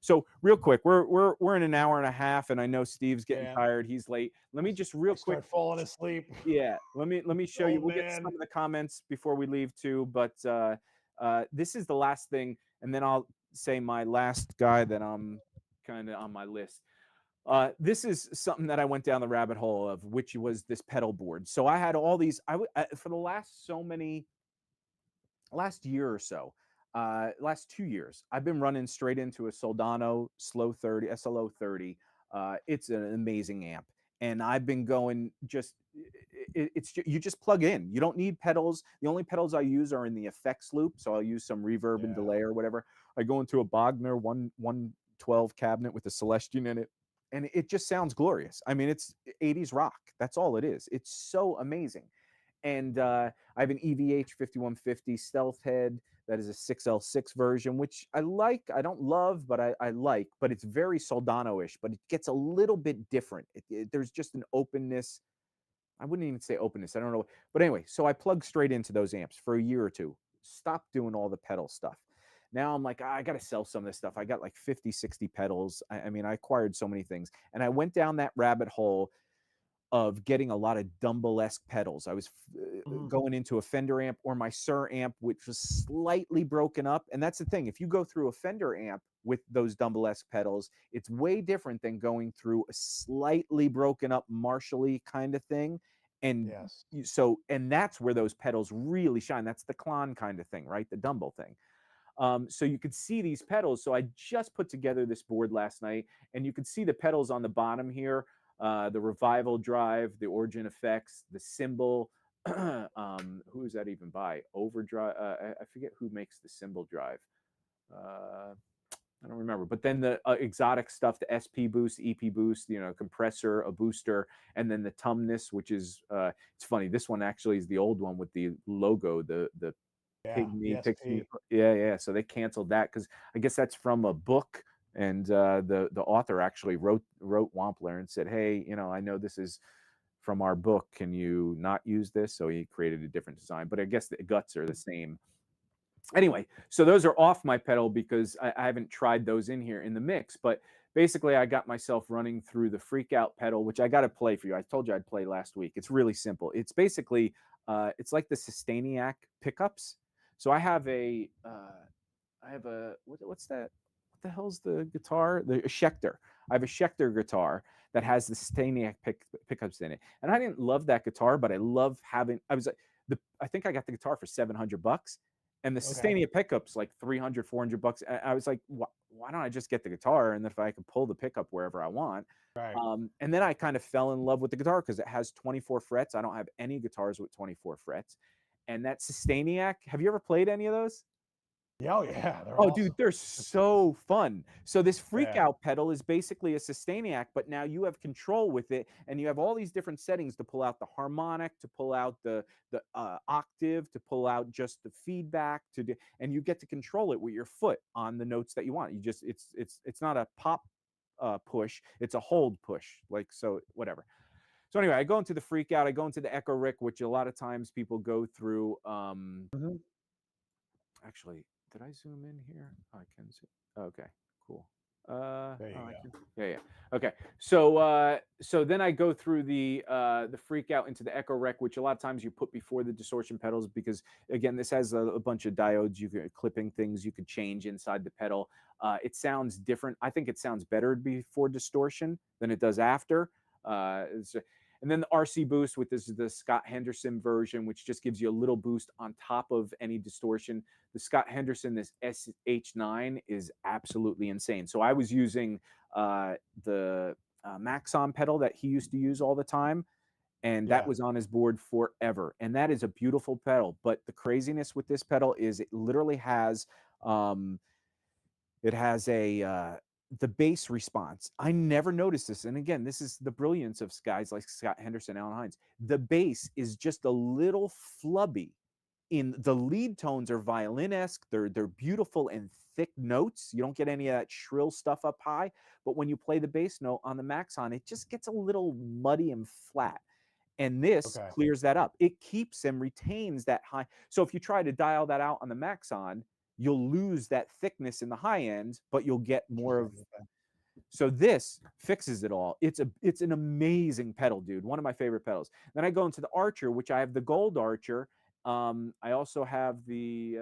So real quick, we're in an hour and a half, and I know Steve's getting tired. He's late. Let me just real quick start falling asleep. Yeah, let me show you. Oh, We'll get to some man. of the comments before we leave too, but this is the last thing, and then I'll say my last guy that I'm kind of on my list. This is something that I went down the rabbit hole of, which was this pedal board. So I had all these. For the last year or so, last 2 years, I've been running straight into a Soldano Slow 30 SLO 30. It's an amazing amp, and I've been going just. It's you just plug in. You don't need pedals. The only pedals I use are in the effects loop, so I'll use some reverb and delay or whatever. I go into a Bogner 112 cabinet with a Celestion in it, and it just sounds glorious. I mean, it's 80s rock. That's all it is. It's so amazing. And I have an EVH 5150 Stealth Head that is a 6L6 version, which I like. I don't love, but I like. But it's very Soldano-ish, but it gets a little bit different. There's just an openness. I wouldn't even say openness. I don't know. But anyway, so I plugged straight into those amps for a year or two. Stopped doing all the pedal stuff. Now I'm like, I got to sell some of this stuff. I got like 50, 60 pedals. I mean, I acquired so many things. And I went down that rabbit hole of getting a lot of Dumble-esque pedals. I was going into a Fender amp or my Sir amp, which was slightly broken up. And that's the thing. If you go through a Fender amp with those Dumble-esque pedals, it's way different than going through a slightly broken up Marshall-y kind of thing. And and that's where those pedals really shine. That's the Klon kind of thing, right? The Dumble thing. So you could see these pedals. So I just put together this board last night, and you could see the pedals on the bottom here. The Revival Drive, the Origin Effects, the Cymbal. Who is that even by? Overdrive. I forget who makes the Cymbal Drive. I don't remember. But then the exotic stuff, the SP Boost, EP Boost, compressor, a booster, and then the Tumnus, which is it's funny. This one actually is the old one with the logo, the Yeah, Pygmy, ESP. Pixie. Yeah. So they canceled that because I guess that's from a book, and the author actually wrote Wampler and said, "Hey, I know this is from our book. Can you not use this?" So he created a different design, but I guess the guts are the same. Anyway, so those are off my pedal because I haven't tried those in here in the mix. But basically, I got myself running through the freak out pedal, which I got to play for you. I told you I'd play last week. It's really simple. It's basically it's like the Sustainiac pickups. So I have a what's that? What the hell's the guitar? The Schecter. I have a Schecter guitar that has the Staniak pickups in it, and I didn't love that guitar, but I love having. I was like, I think I got the guitar for $700, and the Okay. Sustainiac pickups like 300, $400. I was like, why don't I just get the guitar, and then if I can pull the pickup wherever I want. Right. And then I kind of fell in love with the guitar because it has 24 frets. I don't have any guitars with 24 frets, and that Sustainiac. Have you ever played any of those? Yeah, oh yeah, they're Oh, dude, awesome. they're so fun. So this freak Yeah. out pedal is basically a Sustainiac, but now you have control with it, and you have all these different settings to pull out the harmonic, to pull out the octave, to pull out just the feedback, and you get to control it with your foot on the notes that you want. You just it's not a pop push, it's a hold push, like so whatever. So anyway, I go into the freak out, I go into the echo rick, which a lot of times people go through. Mhm. Actually, did I zoom in here? Oh, I can zoom. Okay, cool. There you Oh, I go. can. Yeah. Okay. So then I go through the freak out into the echo rec, which a lot of times you put before the distortion pedals because again, this has a bunch of diodes, you can clipping things you could change inside the pedal. It sounds different. I think it sounds better before distortion than it does after. And then the RC boost, with this is the Scott Henderson version, which just gives you a little boost on top of any distortion. The Scott Henderson, this SH9, is absolutely insane. So I was using the Maxon pedal that he used to use all the time, and that Yeah. was on his board forever. And that is a beautiful pedal. But the craziness with this pedal is it literally has um, it has a the bass response. I never noticed this. And again, this is the brilliance of guys like Scott Henderson, Alan Hines. The bass is just a little flubby. In the lead tones are violin-esque. They're beautiful and thick notes. You don't get any of that shrill stuff up high. But when you play the bass note on the Maxon, it just gets a little muddy and flat. And this Okay. clears that up. It keeps and retains that high. So if you try to dial that out on the Maxon, you'll lose that thickness in the high end, but you'll get more of. Interesting. Okay. So this fixes it all. It's an amazing pedal, dude. One of my favorite pedals. Then I go into the Archer, which I have the gold Archer. I also have the.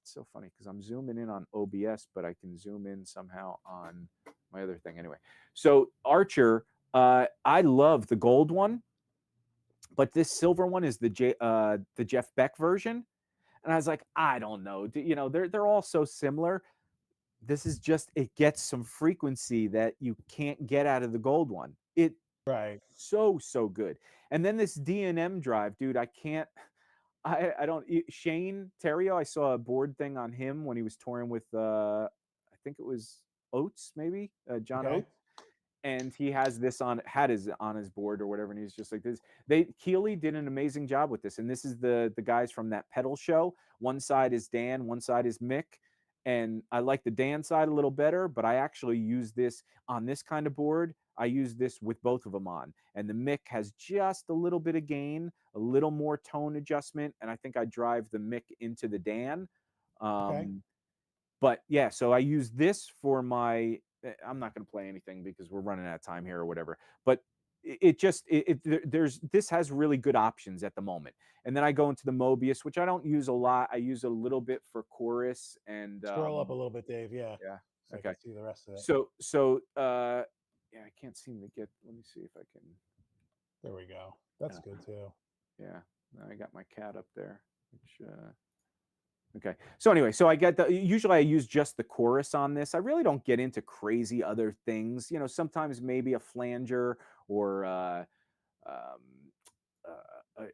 It's so funny because I'm zooming in on OBS, but I can zoom in somehow on my other thing anyway. So Archer, I love the gold one, but this silver one is the Jeff Beck version. And I was like, I don't know. They're all so similar. This is just, it gets some frequency that you can't get out of the gold one. It Right. so good. And then this D&M drive, dude, I can't. I don't. Shane Terrio, I saw a board thing on him when he was touring with I think it was Oates, maybe John Okay. Oates, and he has this on his board or whatever, and he's just like this. Keeley did an amazing job with this, and this is the guys from that pedal show. One side is Dan, one side is Mick, and I like the Dan side a little better, but I actually use this on this kind of board. I use this with both of them on, and the Mick has just a little bit of gain, a little more tone adjustment, and I think I drive the Mick into the Dan. Okay. But yeah, so I use this for my. I'm not going to play anything because we're running out of time here or whatever. But there's this has really good options at the moment. And then I go into the Mobius, which I don't use a lot. I use a little bit for chorus and Scroll up a little bit, Dave. Yeah. yeah. So I Okay. can see the rest of it. So yeah, I can't seem to get. Let me see if I can. There we go. That's good too. Yeah, I got my cat up there, which. Okay. So anyway, so I get usually I use just the chorus on this. I really don't get into crazy other things. Sometimes maybe a flanger or um,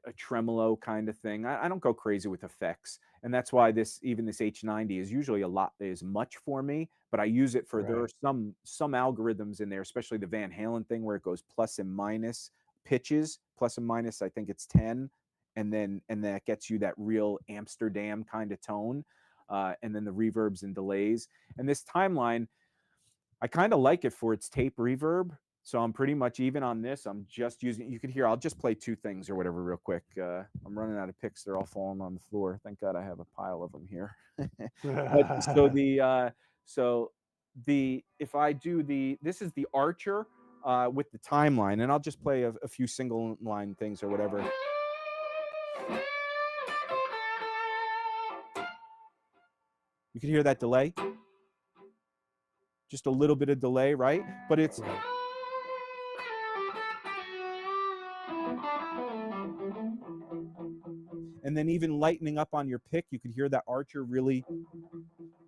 a tremolo kind of thing. I don't go crazy with effects, and that's why this H90 is usually a lot is much for me. But I use it for there are Right. some algorithms in there, especially the Van Halen thing where it goes plus and minus pitches, plus and minus. I think it's 10. and then that gets you that real Amsterdam kind of tone, and then the reverbs and delays. And this timeline, I kind of like it for its tape reverb. So I'm pretty much even on this. I'm just using, you could hear, I'll just play two things or whatever real quick. I'm running out of picks. They're all falling on the floor. Thank God I have a pile of them here. But if I do this is the Archer with the timeline, and I'll just play a few single line things or whatever. You can hear that delay. Just a little bit of delay, right? But it's and then even lightening up on your pick, you could hear that Archer really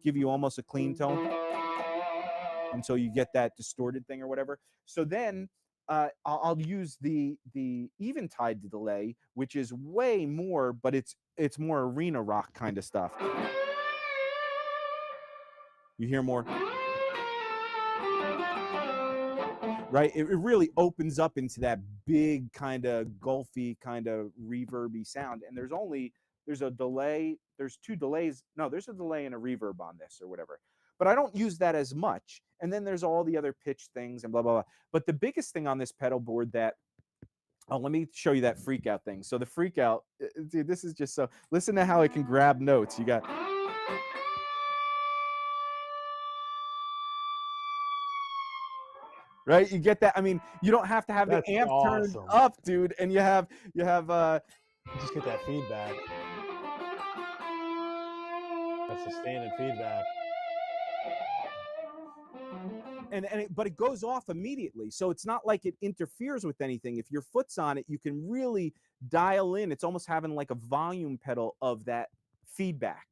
give you almost a clean tone until you get that distorted thing or whatever. So then I'll use the Eventide delay, which is way more, but it's more arena rock kind of stuff. You hear more, right? It really opens up into that big kind of gulfy kind of reverby sound. And there's a delay, there's two delays. No, there's a delay and a reverb on this or whatever. But I don't use that as much. And then there's all the other pitch things and blah, blah, blah. But the biggest thing on this pedal board that, oh, let me show you that freak out thing. So the freak out, dude, this is just so, listen to how it can grab notes. You got, right? You get that? I mean, you don't have to have That's the amp turned awesome. up, dude. And you have You just get that feedback. That's sustaining feedback. but it goes off immediately, so it's not like it interferes with anything. If your foot's on it, you can really dial in. It's almost having like a volume pedal of that feedback.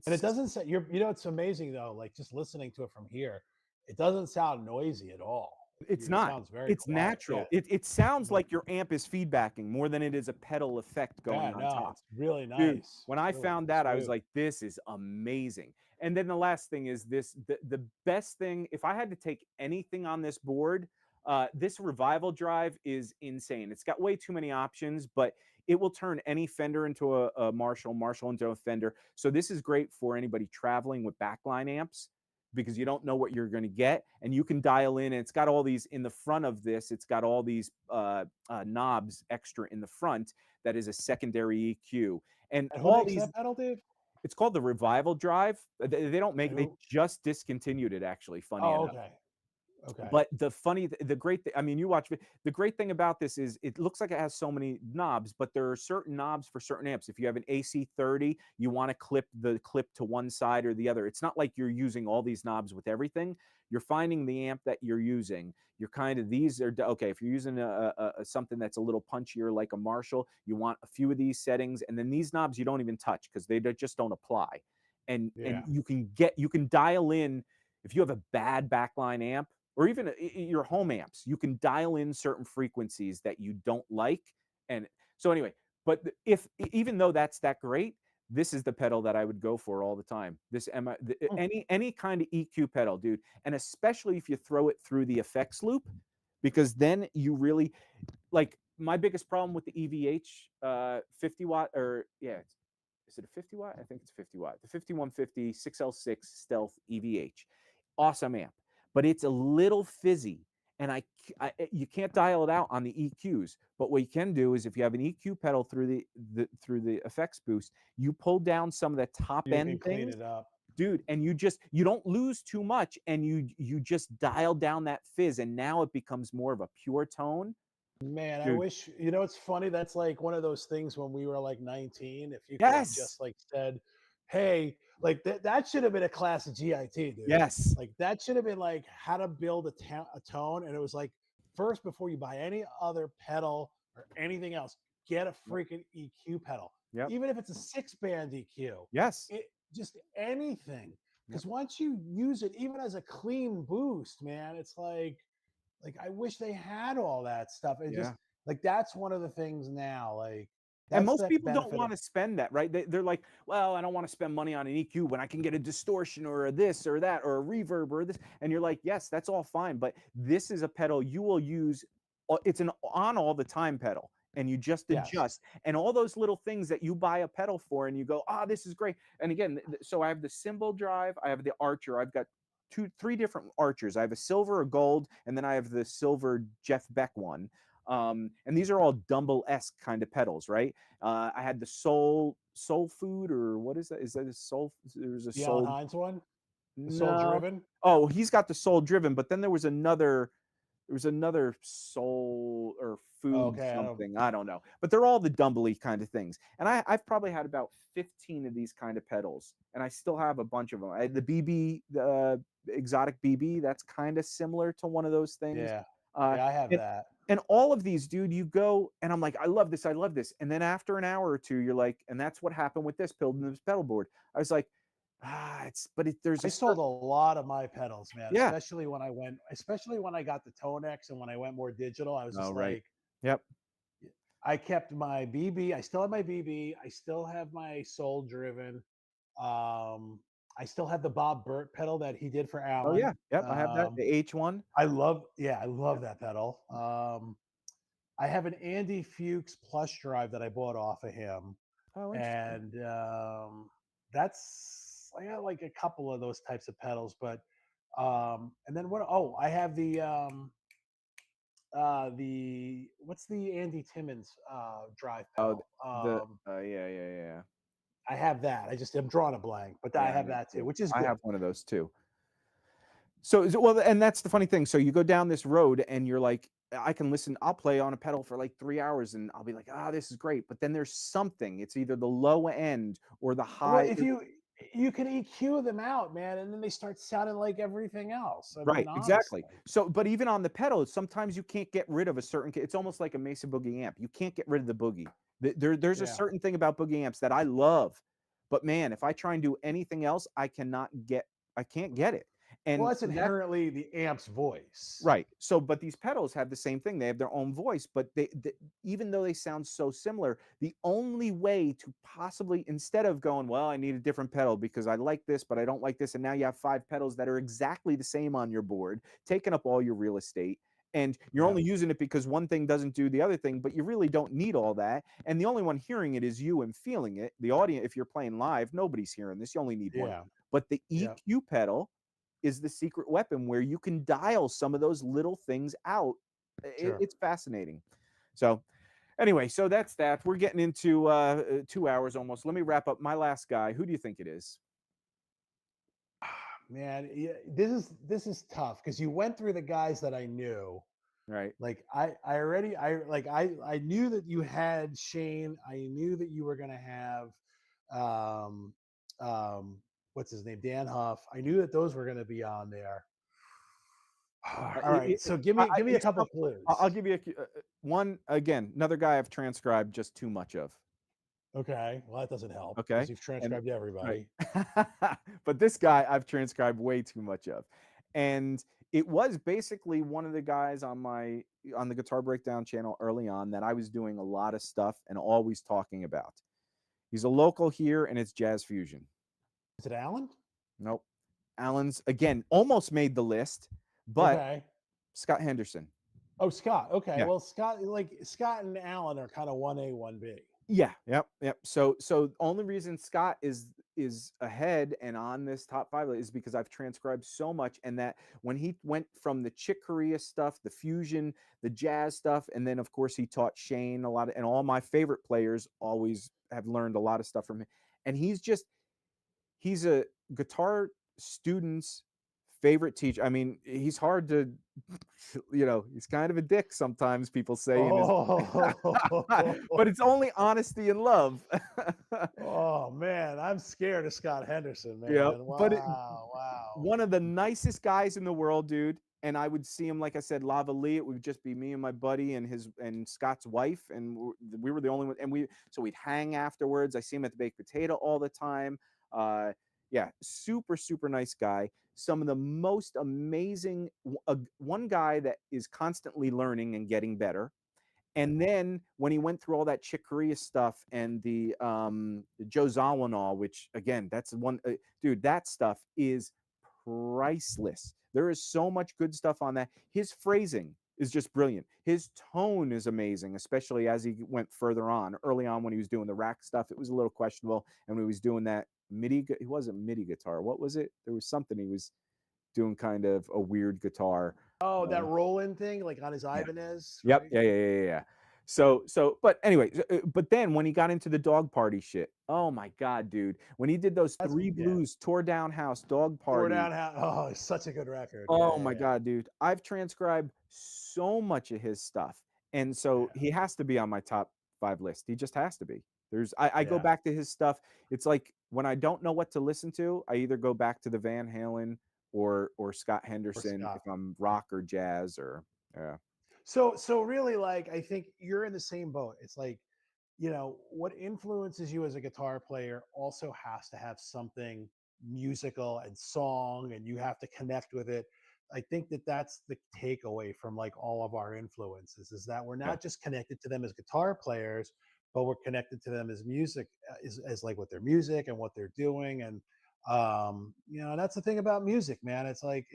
And it doesn't say it's amazing though, like just listening to it from here, it doesn't sound noisy at all. It's It not. sounds very It's quiet. natural. Yeah. It sounds like your amp is feedbacking more than it is a pedal effect going Yeah, on no, top. it's really Dude, nice. when It's I really found that, I was smooth. like, this is amazing. And then the last thing is this, the best thing, if I had to take anything on this board, this revival drive is insane. It's got way too many options, but it will turn any Fender into a Marshall into a Fender. So this is great for anybody traveling with backline amps, because you don't know what you're going to get, and you can dial in. And it's got all these in the front of this. It's got all these knobs extra in the front. That is a secondary EQ, and And who all makes these. that pedal, Dave? It's called the Revival Drive. They don't And make. They who? just discontinued it. Actually, funny Oh, enough. okay. Okay. But the great thing, I mean, you watch the great thing about this is it looks like it has so many knobs, but there are certain knobs for certain amps. If you have an AC30, you want to clip the clip to one side or the other. It's not like you're using all these knobs with everything. You're finding the amp that you're using. You're kind of, these are okay. If you're using something that's a little punchier like a Marshall, you want a few of these settings, and then these knobs you don't even touch because they just don't apply. And Yeah. you can dial in if you have a bad backline amp, or even your home amps, you can dial in certain frequencies that you don't like. And so anyway, but if even though that's that great, this is the pedal that I would go for all the time. This any kind of EQ pedal, dude, and especially if you throw it through the effects loop, because then you really, like, my biggest problem with the EVH 50 watt, or yeah, is it a 50 watt? I think it's 50 watt. The 5150 6L6 Stealth EVH, awesome amp, but it's a little fizzy, and you can't dial it out on the EQs. But what you can do is, if you have an EQ pedal through the effects boost, you pull down some of the top You can end clean things, it up. dude, and you don't lose too much, and you just dial down that fizz, and now it becomes more of a pure tone, Man, I dude. wish, it's funny. That's like one of those things when we were like 19, if you could have Yes, just like said, hey, like that should have been a class of GIT, dude. yes, Like that should have been like how to build a tone. And it was like, first, before you buy any other pedal or anything else, get a yep, freaking EQ pedal. yep, Even if it's a 6-band EQ, yes, it just anything. yep. Because once you use it, even as a clean boost, man, it's like I wish they had all that stuff. It just Yeah. like that's one of the things now. Like And that's most the people don't benefit of want to spend that, right? They're like, well, I don't want to spend money on an EQ when I can get a distortion or a this or that or a reverb or this. And you're like, yes, that's all fine. But this is a pedal you will use. It's an on all the time pedal. and you just Yes. adjust, and all those little things that you buy a pedal for and you go, ah, this is great. And again, so I have the cymbal drive, I have the archer, I've got three different archers. I have a silver, a gold, and then I have the silver Jeff Beck one. And these are all Dumble-esque kind of pedals, right? I had the soul food, or what is that? Is that a soul? There's a The Alan soul. Hines one, the Soul No. Driven. Oh, he's got the soul driven, but then there was another soul or Oh, food okay, I don't. something. I don't know. But they're all the dumbly kind of things. And I've probably had about 15 of these kind of pedals. And I still have a bunch of them. The BB, the exotic BB, that's kind of similar to one of those things. Yeah, Uh, yeah, I have and, that. and all of these, dude, you go and I'm like, I love this, I love this. And then after an hour or two, you're like, and that's what happened with this building this pedal board. I was like, there's I a sold certain, a lot of my pedals, man, yeah. especially when I got the Tonex and when I went more digital, I was Oh, just right. like, Yep. I kept my BB. I still have my BB. I still have my Soul Driven. I still have the Bob Burt pedal that he did for Oh, yeah. Alan. Yep. I have that. The H1. I love that pedal. I have an Andy Fuchs plush drive that I bought off of him, Oh, interesting. and that's I got like a couple of those types of pedals, but and then what? Oh, I have the what's the Andy Timmons drive Oh, pedal? yeah, yeah, yeah. I have that. I'm drawing a blank, but I Yeah, I have know that too, too. which is I good. have one of those too. So well, and that's the funny thing. So you go down this road and you're like, I can listen, I'll play on a pedal for like 3 hours and I'll be like, ah, this is great. But then there's something, it's either the low end or the Well, high. if you can EQ them out, man, and then they start sounding like everything else. I mean, Right, exactly. honestly, So, but even on the pedal, sometimes you can't get rid of a certain. It's almost like a Mesa Boogie amp. You can't get rid of the boogie. There's a yeah. certain thing about boogie amps that I love, but man, if I try and do anything else, I can't get it. Well, And that's that inherently the amp's voice. Right. So, but these pedals have the same thing. They have their own voice, but even though they sound so similar, the only way to possibly, instead of going, well, I need a different pedal because I like this, but I don't like this, and now you have five pedals that are exactly the same on your board, taking up all your real estate, and you're Yeah, only using it because one thing doesn't do the other thing, but you really don't need all that. And the only one hearing it is you and feeling it. The audience, if you're playing live, nobody's hearing this. You only need one. yeah, But the yeah. EQ pedal is the secret weapon where you can dial some of those little things out. Sure. It's fascinating. So anyway, so that's that. We're getting into 2 hours almost. Let me wrap up. My last guy. Who do you think it is? Man, yeah, this is tough because you went through the guys that I knew. Right. Like I already I knew that you had Shane. I knew that you were gonna have um what's his name? Dan Huff. I knew that those were gonna be on there. All right. So give me a couple I'll clues. give you one again. Another guy I've transcribed just too much of. Okay. Well, that doesn't help Okay, because you've and transcribed right. everybody. But this guy I've transcribed way too much of, and it was basically one of the guys on the Guitar Breakdown channel early on that I was doing a lot of stuff and always talking about. He's a local here, and it's jazz fusion. Is it Alan? Nope. Allen's again almost made the list, but Okay. Scott Henderson. Oh, Scott. Okay. Yeah. Well, Scott and Alan are kind of 1A, 1B. Yeah, yep, yep. So only reason Scott is ahead and on this top five is because I've transcribed so much, and that when he went from the Chick Corea stuff, the fusion, the jazz stuff, and then of course he taught Shane a lot of, and all my favorite players always have learned a lot of stuff from him. And he's a guitar student's favorite teacher. I mean, he's hard to, he's kind of a dick sometimes, people say in his, Oh, but it's only honesty and love. oh man, I'm scared of Scott Henderson, Yeah, man. but Wow, wow. one of the nicest guys in the world, dude. And I would see him, like I said, Lava Lee. It would just be me and my buddy and his and Scott's wife, and we were the only one. And so we'd hang afterwards. I see him at the Baked Potato all the time. Yeah, super super nice guy. Some of the most amazing. One guy that is constantly learning and getting better. And then when he went through all that Chick Corea stuff and the Joe Zawinul, which again, that's one dude, that stuff is priceless. There is so much good stuff on that. His phrasing is just brilliant. His tone is amazing, especially as he went further on. Early on, when he was doing the rack stuff, it was a little questionable, and when he was doing that MIDI, it wasn't MIDI guitar. What was it? There was something he was doing, kind of a weird guitar. Oh, that Uh, Roland thing, like on his yeah. Ibanez, Yep. right? Yeah. Yeah. Yeah. Yeah. Yeah. So, but anyway, but then when he got into the dog party shit, oh my god, dude! When he did those That's three yeah. blues, tore down house, dog Tore party. down how oh, it's such a good record. Yeah, Oh yeah, my yeah. god, dude. I've transcribed so much of his stuff, and so Yeah. he has to be on my top 5 list. He just has to be. I go Yeah. back to his stuff. It's like when I don't know what to listen to, I either go back to the Van Halen or Scott Or Henderson if Scott. I'm Yeah. rock or jazz or yeah. So really, like, I think you're in the same boat. It's like, what influences you as a guitar player also has to have something musical and song, and you have to connect with it. I think that that's the takeaway from like all of our influences is that we're Yeah. not just connected to them as guitar players, but we're connected to them as music, as like what their music and what they're doing. And that's the thing about music, man. It's like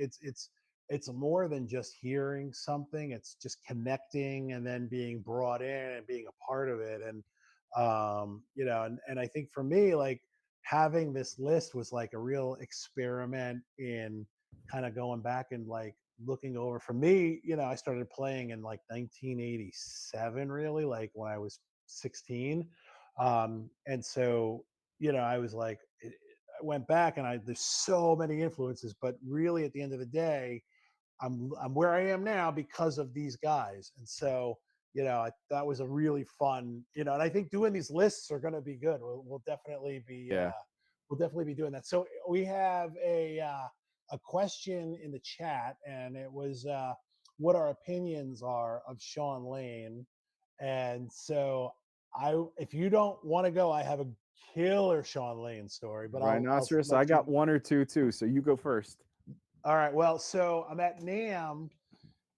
it's more than just hearing something. It's just connecting and then being brought in and being a part of it. And and I think for me, like having this list was like a real experiment in kind of going back and like looking over. For me, I started playing in like 1987, really, like when I was 16. And so, I was like, I went back and there's so many influences, but really at the end of the day, I'm where I am now because of these guys. And so, that was a really fun, and I think doing these lists are going to be good. We'll definitely be Yeah. doing that. So we have a question in the chat, and it was what our opinions are of Sean Lane. And so if you don't want to go, I have a killer Sean Lane story, but I'll Rhinoceros, let I you. got 1 or 2 too, so you go first. All right. Well, so I'm at NAM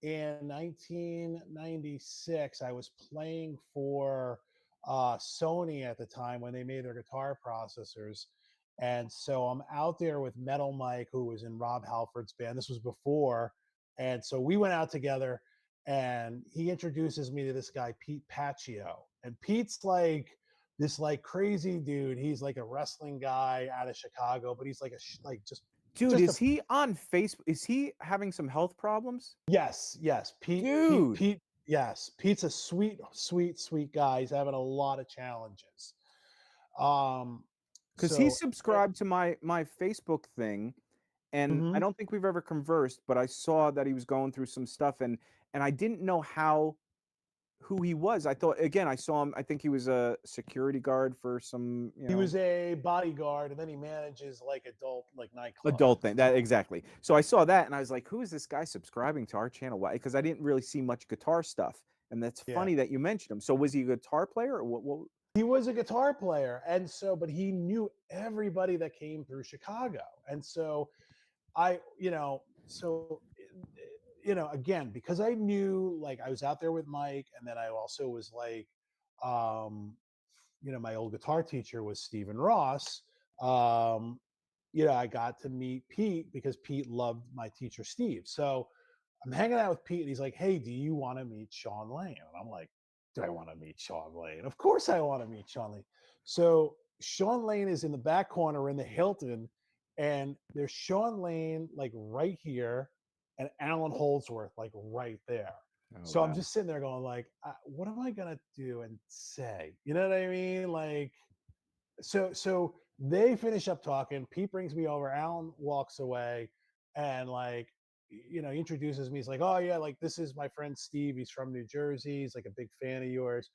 in 1996. I was playing for Sony at the time when they made their guitar processors. And so I'm out there with Metal Mike, who was in Rob Halford's band. This was before. And so we went out together and he introduces me to this guy, Pete Paccio. And Pete's like this like crazy dude. He's like a wrestling guy out of Chicago, but he's like like Dude, just is a he on Facebook? Is he having some health problems? Yes, yes. Dude, Yes. Pete's a sweet, sweet, sweet guy. He's having a lot of challenges. Um, because he so it, subscribed to my Facebook thing, and I mhm. don't think we've ever conversed, but I saw that he was going through some stuff, and I didn't know how who he was. I thought, again, I saw him. I think he was a security guard for some, He was a bodyguard, and then he manages like adult like adult nightclubs. thing. That exactly. So I saw that, and I was like, "Who is this guy subscribing to our channel?" Why? Because I didn't really see much guitar stuff, and that's Yeah. funny that you mentioned him. So was he a guitar player, or what? He was a guitar player, and so but he knew everybody that came through Chicago. And so again, because I knew, like, I was out there with Mike, and then I also was like, um, my old guitar teacher was Stephen Ross. Um, I got to meet Pete because Pete loved my teacher Steve. So I'm hanging out with Pete, and he's like, "Hey, do you want to meet Sean Lane?" And I'm like, "Do I want to meet Sean Lane? Of course I want to meet Sean Lane." So Sean Lane is in the back corner in the Hilton, and there's Sean Lane like right here, and Alan Holdsworth like right there. Oh So I'm wow. just sitting there going like, "What am I gonna do and say?" You know what I mean? Like, so they finish up talking. Pete brings me over. Alan walks away, and like, he introduces me. He's like, "Oh yeah, like this is my friend Steve. He's from New Jersey. He's like a big fan of yours."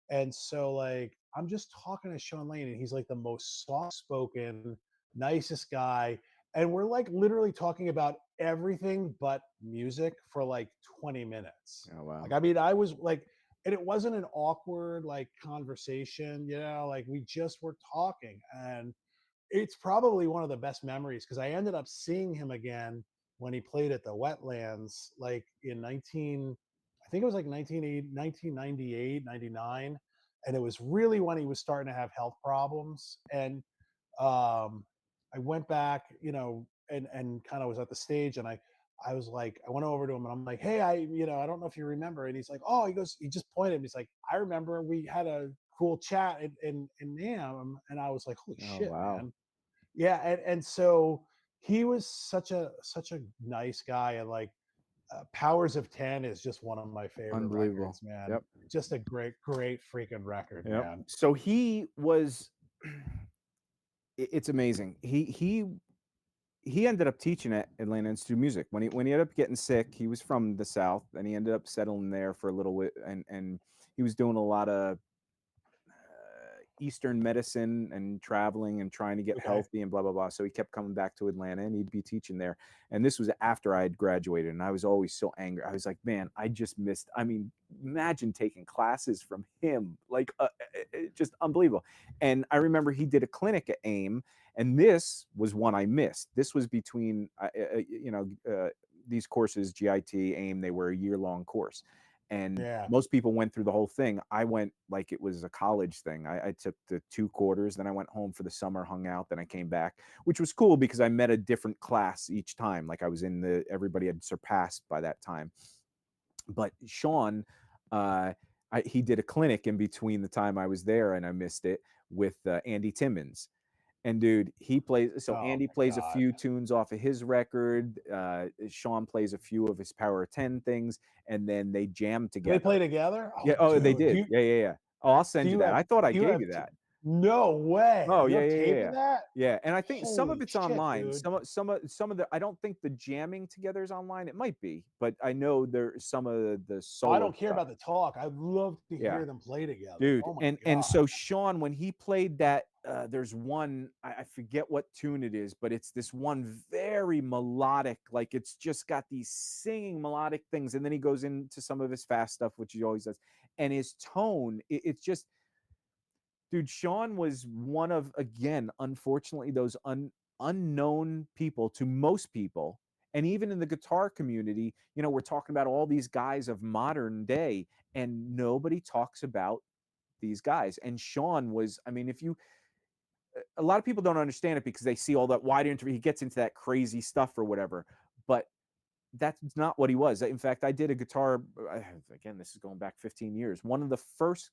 And so like, I'm just talking to Sean Lane, and he's like the most soft-spoken, nicest guy. And we're like literally talking about everything but music for like 20 minutes. Oh wow. Like, I mean, I was like, and it wasn't an awkward like conversation, like we just were talking. And it's probably one of the best memories because I ended up seeing him again when he played at the Wetlands, like in 19 I think it was like 1998, 99. And it was really when he was starting to have health problems. And I went back, and kind of was at the stage, and I was like, I went over to him and I'm like, hey, I don't know if you remember. And he's like, oh, he just pointed. He's like, I remember we had a cool chat in NAM. And I was like, holy Oh, shit, wow. man. Yeah. And so he was such a nice guy. And like, Powers of 10 is just one of my favorite Unbelievable. records, man. Yep. Just a great freaking record, Yep. man. So he was it's amazing. He ended up teaching at Atlanta Institute of Music. When he ended up getting sick, he was from the South, and he ended up settling there for a little bit, and he was doing a lot of Eastern medicine and traveling and trying to get Okay. healthy and blah blah blah. So he kept coming back to Atlanta, and he'd be teaching there. And this was after I had graduated, and I was always so angry. I was like, man, I just missed. I mean, imagine taking classes from him, like just unbelievable. And I remember he did a clinic at AIM, and this was one I missed. This was between these courses, GIT, AIM. They were a year-long course, and Yeah. most people went through the whole thing. I went like it was a college thing. I took the 2 quarters, then I went home for the summer, hung out, then I came back, which was cool because I met a different class each time. Like I was in everybody had surpassed by that time. But Sean, he did a clinic in between the time I was there and I missed it with Andy Timmons. And dude, he plays. So Oh Andy my plays a God. few tunes off of his record. Sean plays a few of his Power of 10 things, and then they jam Do they play together. together? Yeah. Oh, Oh, they dude. did. Yeah, yeah, yeah. Oh, I'll Do send you you that. have I thought I do you gave have you that. no way. Oh, You yeah, have yeah, yeah, tape of yeah. that? Yeah, and I think some of Holy it's shit, online. dude. Some of the I don't think the jamming together is online. It might be, but I know there's some of the Oh, I solo don't care stuff. about the talk. I'd love to Yeah. hear them play together. Dude, Oh my and God. so Sean, when he played that, there's one, I forget what tune it is, but it's this one very melodic, like it's just got these singing melodic things, and then he goes into some of his fast stuff, which he always does, and his tone, it's just, dude, Sean was one of, again, unfortunately, those unknown people to most people. And even in the guitar community, we're talking about all these guys of modern day, and nobody talks about these guys. And Sean was, I mean, if you, a lot of people don't understand it because they see all that wide interview. He gets into that crazy stuff or whatever, but that's not what he was. In fact, I did a guitar, again, this is going back 15 years. One of the first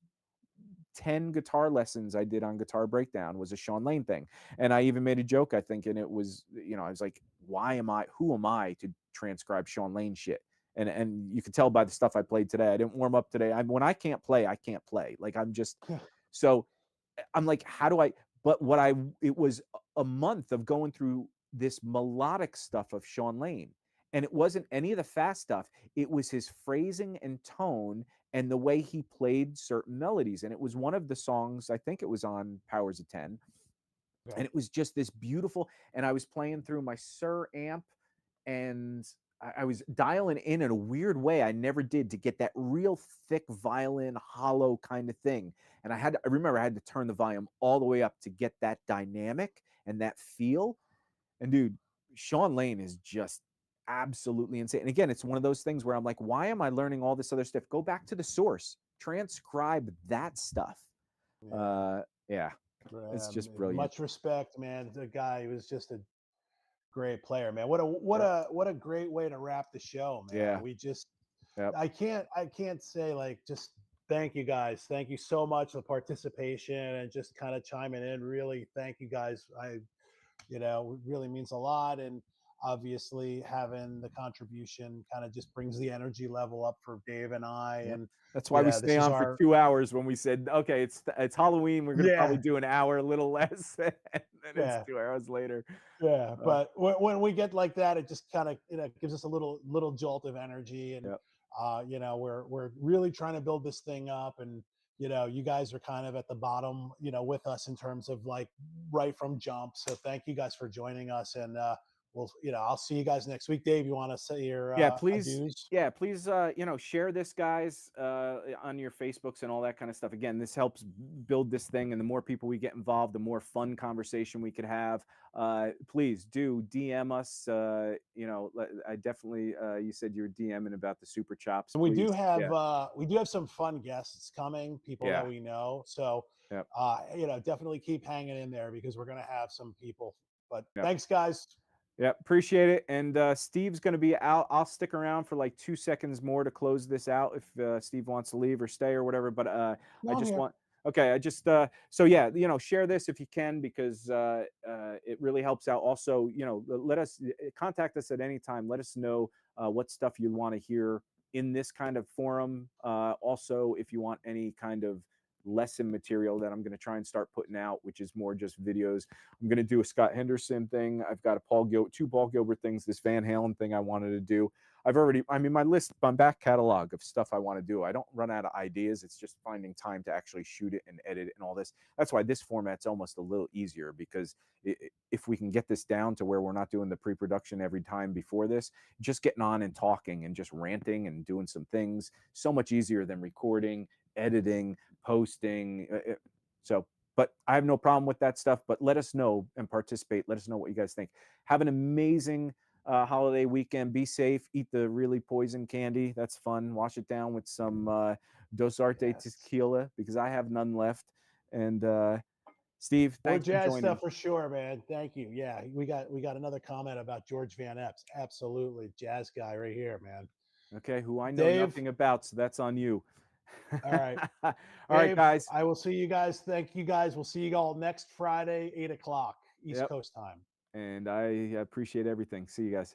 10 guitar lessons I did on Guitar Breakdown was a Sean Lane thing. And I even made a joke, I think, and it was, I was like, who am I to transcribe Sean Lane shit? And you could tell by the stuff I played today. I didn't warm up today. When I can't play, I can't play. Like I'm just so I'm like, how do I? But it was a month of going through this melodic stuff of Sean Lane. And it wasn't any of the fast stuff. It was his phrasing and tone and the way he played certain melodies. And it was one of the songs, I think it was on Powers of 10. And Okay. it was just this beautiful. And I was playing through my Sir amp, and I was dialing in a weird way I never did to get that real thick violin hollow kind of thing. And I remember I had to turn the volume all the way up to get that dynamic and that feel. And dude, Sean Lane is just absolutely insane. And again, it's one of those things where I'm like, why am I learning all this other stuff? Go back to the source, transcribe that stuff. Yeah. Yeah, it's just brilliant. Much respect, man. The guy was just a great player, man. Yep. What a great way to wrap the show, man. Yeah. We just Yep. I can't say like just thank you guys. Thank you so much for the participation and just kind of chiming in. Really, thank you guys. It really means a lot. And obviously having the contribution kind of just brings the energy level up for Dave and I. Yep. And That's why we this stay is on for our 2 hours when we said, okay, it's Halloween. We're gonna probably yeah, do an hour, a little less, and then it's yeah. 2 hours later. Yeah, Uh, but when we get like that, it just kind of gives us a little jolt of energy, and yep. we're really trying to build this thing up, and you guys are kind of at the bottom, with us in terms of like right from jump. So thank you guys for joining us, and I'll see you guys next week. Dave, you want to say your Yeah, please. adieus? Yeah, please. Share this, guys, on your Facebooks and all that kind of stuff. Again, this helps build this thing, and the more people we get involved, the more fun conversation we could have. Please do DM us. I definitely. You said you were DMing about the super chops. And Please. Yeah. we do have some fun guests coming, people that Yeah. we know. So Yep. definitely keep hanging in there because we're gonna have some people. But Yep. thanks, guys. Yeah, appreciate it. And Steve's going to be out. I'll stick around for like 2 seconds more to close this out if Steve wants to leave or stay or whatever. But I No, I'm just here. want, okay, I just, so yeah, share this if you can because it really helps out. Also, let us contact us at any time. Let us know what stuff you want to hear in this kind of forum. Also, if you want any kind of lesson material that I'm going to try and start putting out, which is more just videos. I'm going to do a Scott Henderson thing. I've got two Paul Gilbert things, this Van Halen thing I wanted to do. My list, my back catalog of stuff I want to do. I don't run out of ideas. It's just finding time to actually shoot it and edit it and all this. That's why this format's almost a little easier because if we can get this down to where we're not doing the pre-production every time before this, just getting on and talking and just ranting and doing some things, so much easier than recording, editing, posting. So but I have no problem with that stuff. But let us know and participate. Let us know what you guys think. Have an amazing holiday weekend. Be safe. Eat the really poison candy. That's fun. Wash it down with some Dos Arte Yes. tequila because I have none left. And Steve, More thanks for jazz joining. stuff for sure, man. Thank you. Yeah, we got another comment about George Van Epps. Absolutely, jazz guy right here, man. Okay, who I know Dave. nothing about, so that's on you. All right, All right, Dave. guys. I will see you guys. Thank you guys. We'll see you all next Friday, 8 o'clock East Yep. Coast time. And I appreciate everything. See you guys.